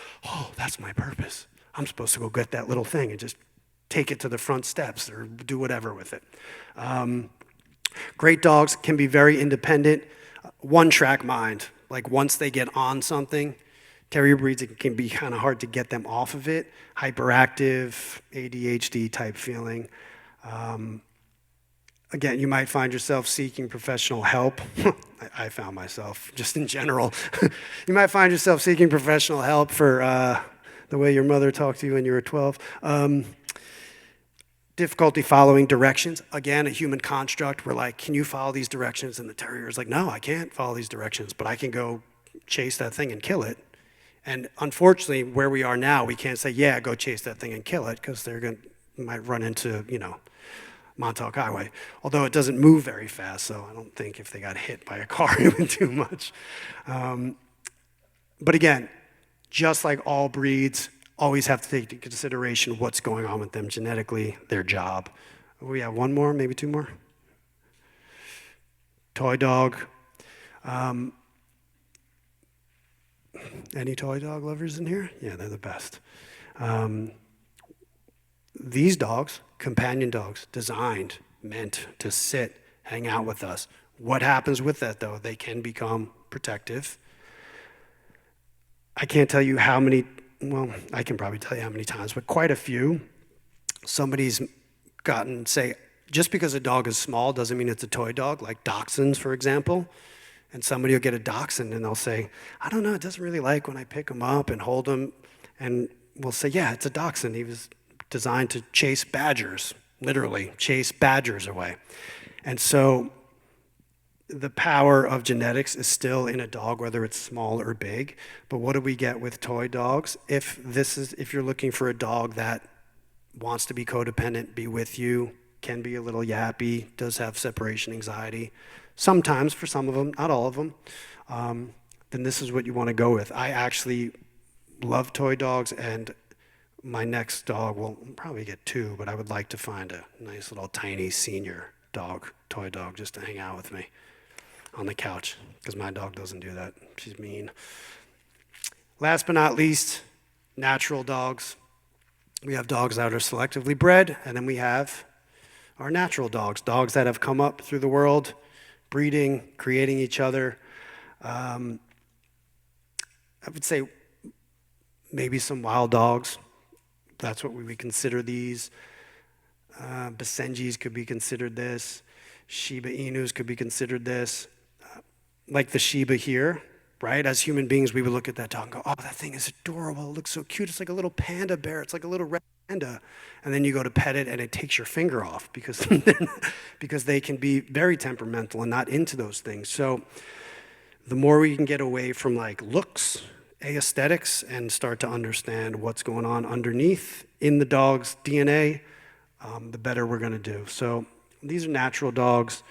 [SPEAKER 1] my purpose. I'm supposed to go get that little thing and just take it to the front steps or do whatever with it. Great dogs can be very independent, one-track mind. Like once they get on something, terrier breeds, it can be kind of hard to get them off of it. Hyperactive, ADHD type feeling. Again, you might find yourself seeking professional help. I found myself, just in general. You might find yourself seeking professional help for the way your mother talked to you when you were 12. Difficulty following directions. Again, a human construct. We're like, can you follow these directions? And the terrier is like, no, I can't follow these directions, but I can go chase that thing and kill it. And unfortunately, where we are now, we can't say, yeah, go chase that thing and kill it, because might run into, Montauk Highway. Although it doesn't move very fast, so I don't think if they got hit by a car, it would do much. But again, just like all breeds, always have to take into consideration what's going on with them genetically, their job. We have one more, maybe two more. Toy dog. Any toy dog lovers in here? Yeah, they're the best. These dogs, companion dogs, designed, meant to sit, hang out with us. What happens with that, though? They can become protective. I can't tell you how many, well, I can probably tell you how many times, but quite a few. Somebody's gotten, say, just because a dog is small doesn't mean it's a toy dog, like dachshunds, for example. And somebody will get a dachshund and they'll say, I don't know, it doesn't really like when I pick him up and hold him. And we'll say, yeah, it's a dachshund. He was designed to chase badgers, literally chase badgers away. And so the power of genetics is still in a dog, whether it's small or big. But what do we get with toy dogs? If you're looking for a dog that wants to be codependent, be with you, can be a little yappy, does have separation anxiety, sometimes for some of them, not all of them, then this is what you want to go with. I actually love toy dogs, and my next dog, will probably get two, but I would like to find a nice little tiny senior dog, toy dog, just to hang out with me on the couch, because my dog doesn't do that. She's mean. Last but not least, natural dogs. We have dogs that are selectively bred, and then we have our natural dogs, dogs that have come up through the world, breeding, creating each other. I would say maybe some wild dogs. That's what we would consider these. Basenjis could be considered this. Shiba Inus could be considered this. Like the Shiba here, right? As human beings, we would look at that dog and go, oh, that thing is adorable. It looks so cute. It's like a little panda bear. It's like a little red panda. And then you go to pet it and it takes your finger off because they can be very temperamental and not into those things. So the more we can get away from like looks, aesthetics, and start to understand what's going on underneath in the dog's DNA, the better we're going to do. So these are natural dogs.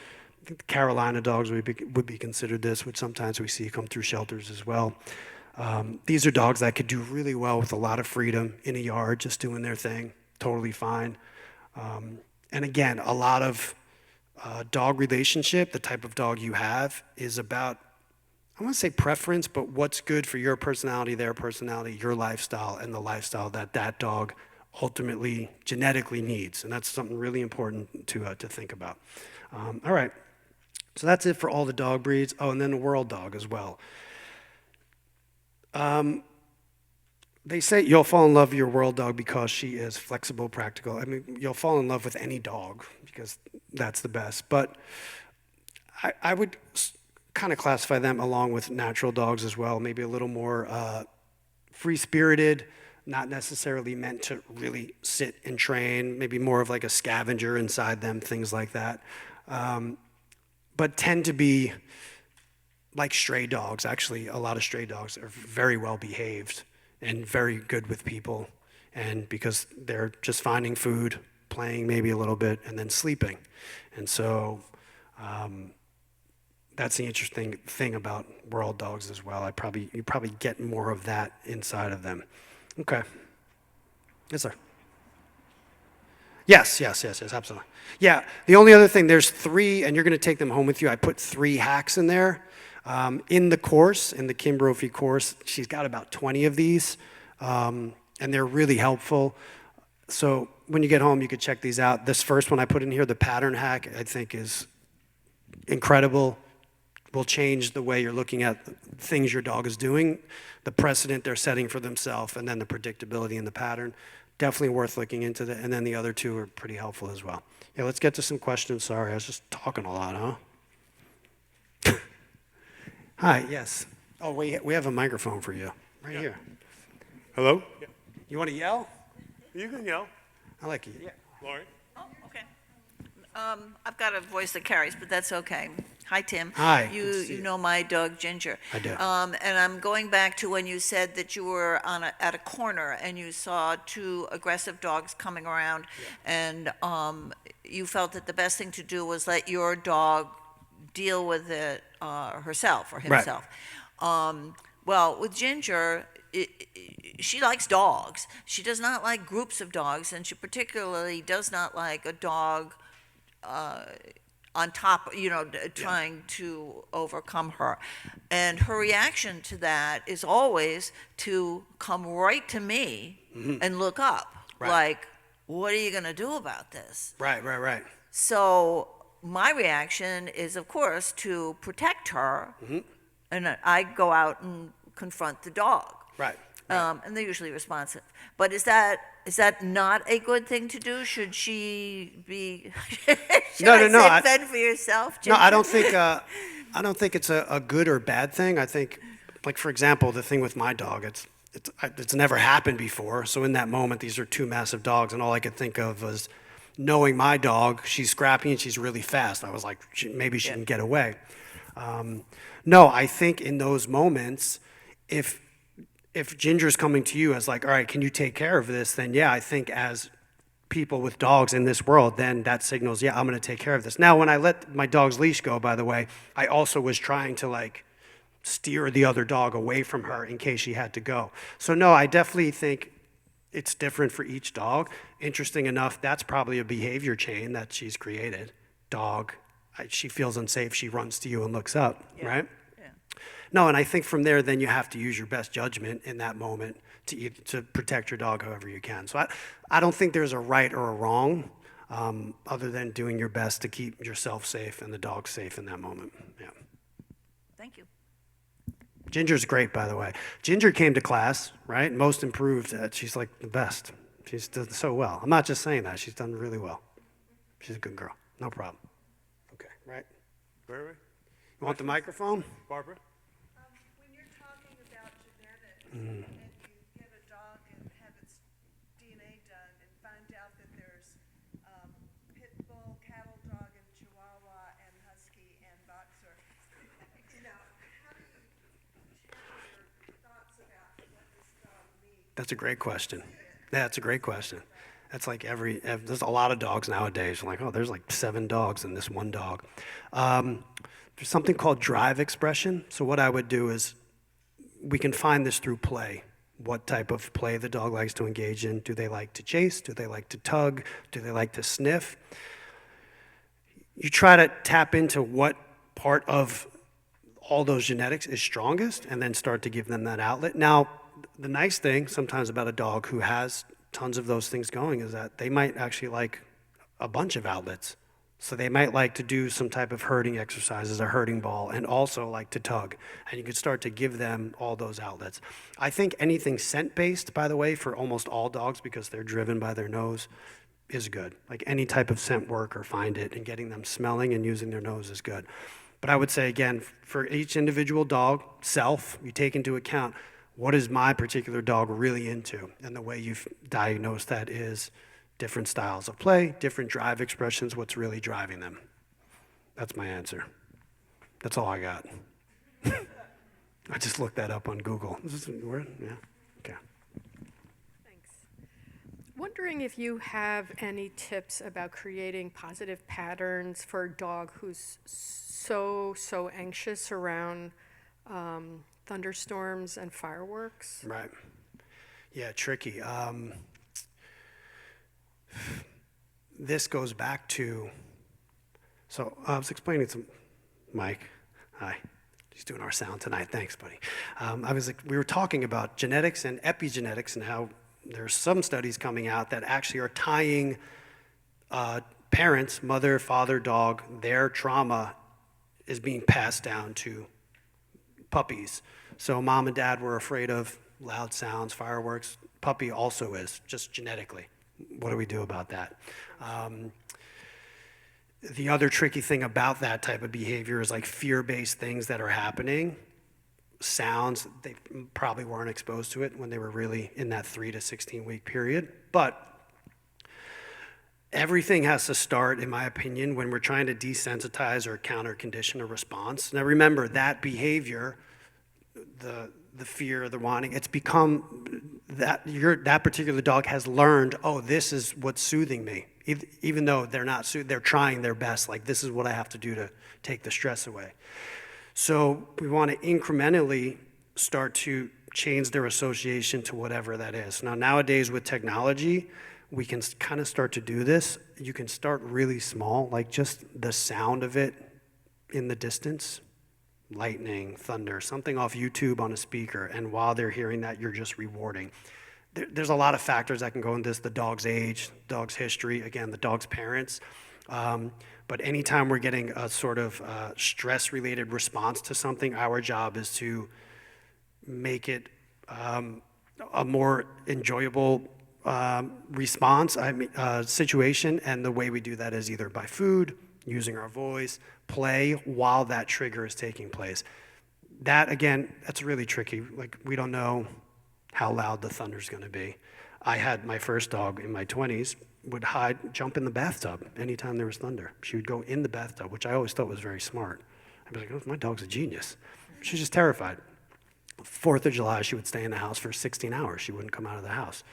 [SPEAKER 1] I think the Carolina dogs would be considered this, which sometimes we see come through shelters as well. These are dogs that could do really well with a lot of freedom in a yard, just doing their thing, totally fine. And again, a lot of dog relationship, the type of dog you have, is about, I want to say preference, but what's good for your personality, their personality, your lifestyle, and the lifestyle that dog ultimately genetically needs. And that's something really important to think about. All right, so that's it for all the dog breeds. Oh, and then the world dog as well. They say you'll fall in love with your world dog because she is flexible, practical. I mean, you'll fall in love with any dog because that's the best. But I would kind of classify them along with natural dogs as well, maybe a little more free-spirited, not necessarily meant to really sit and train, maybe more of like a scavenger inside them, things like that. But tend to be like stray dogs. Actually, a lot of stray dogs are very well behaved and very good with people, and because they're just finding food, playing maybe a little bit, and then sleeping. And so that's the interesting thing about world dogs as well. You probably get more of that inside of them. Okay. Yes, sir. Yes, yes, yes, yes, absolutely. Yeah, the only other thing, there's 3, and you're going to take them home with you. I put 3 hacks in there. In the course, in the Kim Brophy course, she's got about 20 of these, and they're really helpful. So when you get home, you could check these out. This first one I put in here, the pattern hack, I think is incredible. Will change the way you're looking at things your dog is doing, the precedent they're setting for themselves, and then the predictability in the pattern. Definitely worth looking into that. And then the other 2 are pretty helpful as well. Yeah, let's get to some questions. Sorry, I was just talking a lot, huh? Hi, yes. Oh, we have a microphone for you right here.
[SPEAKER 2] Hello? Yeah.
[SPEAKER 1] You want to yell?
[SPEAKER 2] You can yell.
[SPEAKER 1] I like you. Yeah.
[SPEAKER 2] Laurie?
[SPEAKER 3] Oh, okay. I've got a voice that carries, but that's okay. Hi, Tim.
[SPEAKER 1] Hi,
[SPEAKER 3] You
[SPEAKER 1] good to see
[SPEAKER 3] you
[SPEAKER 1] you.
[SPEAKER 3] know my dog Ginger.
[SPEAKER 1] I do.
[SPEAKER 3] And I'm going back to when you said that you were at a corner and you saw 2 aggressive dogs coming around, and you felt that the best thing to do was let your dog deal with it herself or himself. Well, with Ginger, she likes dogs. She does not like groups of dogs, and she particularly does not like a dog on top, trying to overcome her. And her reaction to that is always to come right to me and look up,
[SPEAKER 1] Right.
[SPEAKER 3] like, what are you going to do about this?
[SPEAKER 1] Right.
[SPEAKER 3] So my reaction is, of course, to protect her, and I go out and confront the dog.
[SPEAKER 1] Right.
[SPEAKER 3] And they're usually responsive. But is that not a good thing to do? Should she be? Should
[SPEAKER 1] No,
[SPEAKER 3] I
[SPEAKER 1] no, no,
[SPEAKER 3] say
[SPEAKER 1] I-
[SPEAKER 3] fend for yourself?
[SPEAKER 1] No, I don't
[SPEAKER 3] Ginger?
[SPEAKER 1] think I don't think it's a good or bad thing. I think, like for example, the thing with my dog, it's never happened before. So in that moment, these are 2 massive dogs, and all I could think of was knowing my dog. She's scrappy and she's really fast. I was like, maybe she can get away. No, I think in those moments, if Ginger's coming to you as like, all right, can you take care of this? Then yeah, I think as people with dogs in this world, then that signals, yeah, I'm going to take care of this. Now, when I let my dog's leash go, by the way, I also was trying to like steer the other dog away from her in case she had to go. So no, I definitely think it's different for each dog. Interesting enough, that's probably a behavior chain that she's created. Dog, she feels unsafe, she runs to you and looks up, right?
[SPEAKER 3] Yeah.
[SPEAKER 1] No, and I think from there, then you have to use your best judgment in that moment to protect your dog however you can. So I don't think there's a right or a wrong, other than doing your best to keep yourself safe and the dog safe in that moment. Yeah.
[SPEAKER 3] Thank you.
[SPEAKER 1] Ginger's great, by the way. Ginger came to class, right? Most improved. She's like the best. She's done so well. I'm not just saying that. She's done really well. She's a good girl. No problem. Okay, right?
[SPEAKER 2] Where?
[SPEAKER 1] You want the microphone?
[SPEAKER 2] Barbara?
[SPEAKER 4] When you're talking about genetics and you get a dog and have its DNA done and find out that there's pit bull, cattle dog, and chihuahua, and husky, and boxer, how do you channel your thoughts about what this dog needs?
[SPEAKER 1] That's a great question. Yeah, that's a great question. That's like there's a lot of dogs nowadays. Like, oh, there's like 7 dogs in this one dog. There's something called drive expression. So what I would do is, we can find this through play. What type of play the dog likes to engage in. Do they like to chase? Do they like to tug? Do they like to sniff? You try to tap into what part of all those genetics is strongest and then start to give them that outlet. Now, the nice thing sometimes about a dog who has tons of those things going is that they might actually like a bunch of outlets. So they might like to do some type of herding exercises, a herding ball, and also like to tug. And you can start to give them all those outlets. I think anything scent-based, by the way, for almost all dogs, because they're driven by their nose, is good. Like any type of scent work or find it, and getting them smelling and using their nose is good. But I would say, again, for each individual dog, you take into account, what is my particular dog really into? And the way you've diagnosed that is different styles of play, different drive expressions, what's really driving them. That's my answer. That's all I got. I just looked that up on Google. Is this a word? Yeah. Okay.
[SPEAKER 5] Thanks. wondering if you have any tips about creating positive patterns for a dog who's so anxious around thunderstorms and fireworks.
[SPEAKER 1] Right. Yeah, tricky. This goes back to, so I was explaining to Mike, hi, he's doing our sound tonight, thanks buddy. We were talking about genetics and epigenetics and how there's some studies coming out that actually are tying parents, mother, father, dog, their trauma is being passed down to puppies. So mom and dad were afraid of loud sounds, fireworks. Puppy also is, just genetically. What do we do about that? The other tricky thing about that type of behavior is like fear-based things that are happening. Sounds, they probably weren't exposed to it when they were really in that 3 to 16 week period. But everything has to start, in my opinion, when we're trying to desensitize or counter condition a response. Now remember, that behavior, the fear, the wanting, it's become that that particular dog has learned, oh, this is what's soothing me. Even though they're not they're trying their best, like this is what I have to do to take the stress away. So we want to incrementally start to change their association to whatever that is. Now nowadays with technology, we can kind of start to do this. You can start really small, like just the sound of it in the distance. Lightning, thunder, something off YouTube on a speaker, and while they're hearing that, you're just rewarding. There's a lot of factors that can go into this, the dog's age, dog's history, again, the dog's parents. But anytime we're getting a sort of stress-related response to something, our job is to make it a more enjoyable response, situation, and the way we do that is either by food, using our voice, play while that trigger is taking place. That, again, that's really tricky. Like, we don't know how loud the thunder's gonna be. I had my first dog in my 20s, would jump in the bathtub anytime there was thunder. She would go in the bathtub, which I always thought was very smart. I'd be like, oh, my dog's a genius. She was just terrified. 4th of July, she would stay in the house for 16 hours. She wouldn't come out of the house.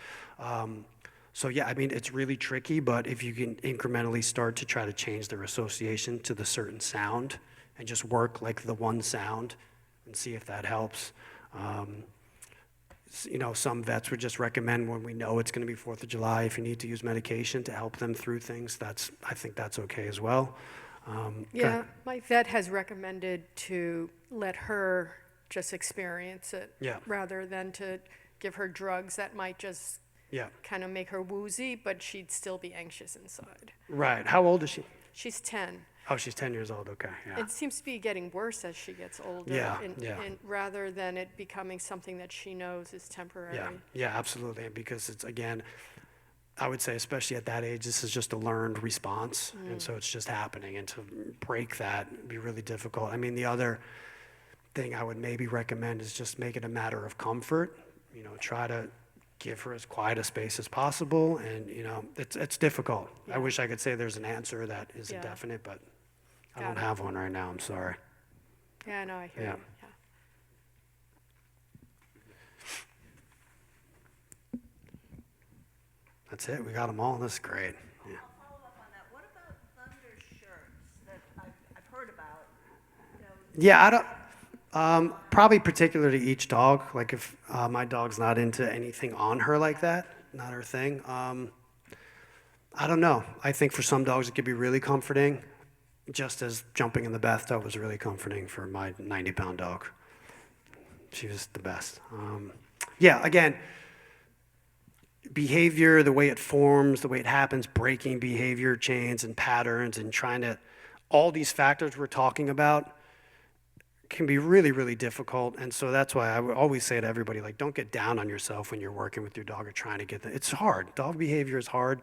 [SPEAKER 1] So yeah, I mean, it's really tricky, but if you can incrementally start to try to change their association to the certain sound and just work like the one sound and see if that helps. You know, some vets would just recommend when we know it's gonna be 4th of July, if you need to use medication to help them through things, I think that's okay as well.
[SPEAKER 5] Yeah, my vet has recommended to let her just experience it.
[SPEAKER 1] Yeah.
[SPEAKER 5] Rather than to give her drugs that might just
[SPEAKER 1] Yeah,
[SPEAKER 5] kind of make her woozy, but she'd still be anxious inside.
[SPEAKER 1] right. How old is she?
[SPEAKER 5] She's 10.
[SPEAKER 1] Oh, she's 10 years old, okay, yeah.
[SPEAKER 5] It seems to be getting worse as she gets older.
[SPEAKER 1] Yeah, yeah.
[SPEAKER 5] And rather than it becoming something that she knows is temporary.
[SPEAKER 1] Yeah, absolutely, because it's, again, I would say especially at that age, this is just a learned response, and so it's just happening, and to break that would be really difficult. I mean, the other thing I would maybe recommend is just make it a matter of comfort, you know, try to give her as quiet a space as possible, and, you know, it's difficult.
[SPEAKER 5] Yeah.
[SPEAKER 1] I wish I could say there's an answer that is
[SPEAKER 5] Yeah.
[SPEAKER 1] definite, but I
[SPEAKER 5] Got
[SPEAKER 1] don't
[SPEAKER 5] it.
[SPEAKER 1] have one right now, I'm sorry.
[SPEAKER 5] Yeah, no, I hear
[SPEAKER 1] Yeah.
[SPEAKER 5] you. Yeah.
[SPEAKER 1] That's it, we got them all, this is great. Yeah.
[SPEAKER 3] I'll follow up on that. What about thunder shirts that I've heard about? You know,
[SPEAKER 1] Yeah, I don't, probably particular to each dog. Like if my dog's not into anything on her like that, not her thing. I don't know. I think for some dogs it could be really comforting, just as jumping in the bathtub was really comforting for my 90-pound dog. She was the best. Yeah, again, behavior, the way it forms, the way it happens, breaking behavior chains and patterns and trying to, all these factors we're talking about can be really, really difficult. And so that's why I would always say to everybody, like, don't get down on yourself when you're working with your dog or trying to get them. It's hard. Dog behavior is hard.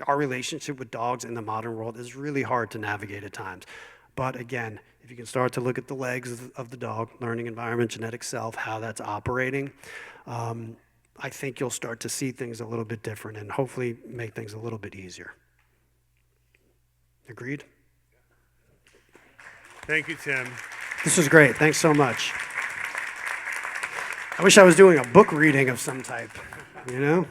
[SPEAKER 1] Our relationship with dogs in the modern world is really hard to navigate at times. But again, if you can start to look at the legs of the dog, learning environment, genetic self, how that's operating, I think you'll start to see things a little bit different and hopefully make things a little bit easier. Agreed?
[SPEAKER 2] Thank you, Tim.
[SPEAKER 1] This was great. Thanks so much. I wish I was doing a book reading of some type, you know?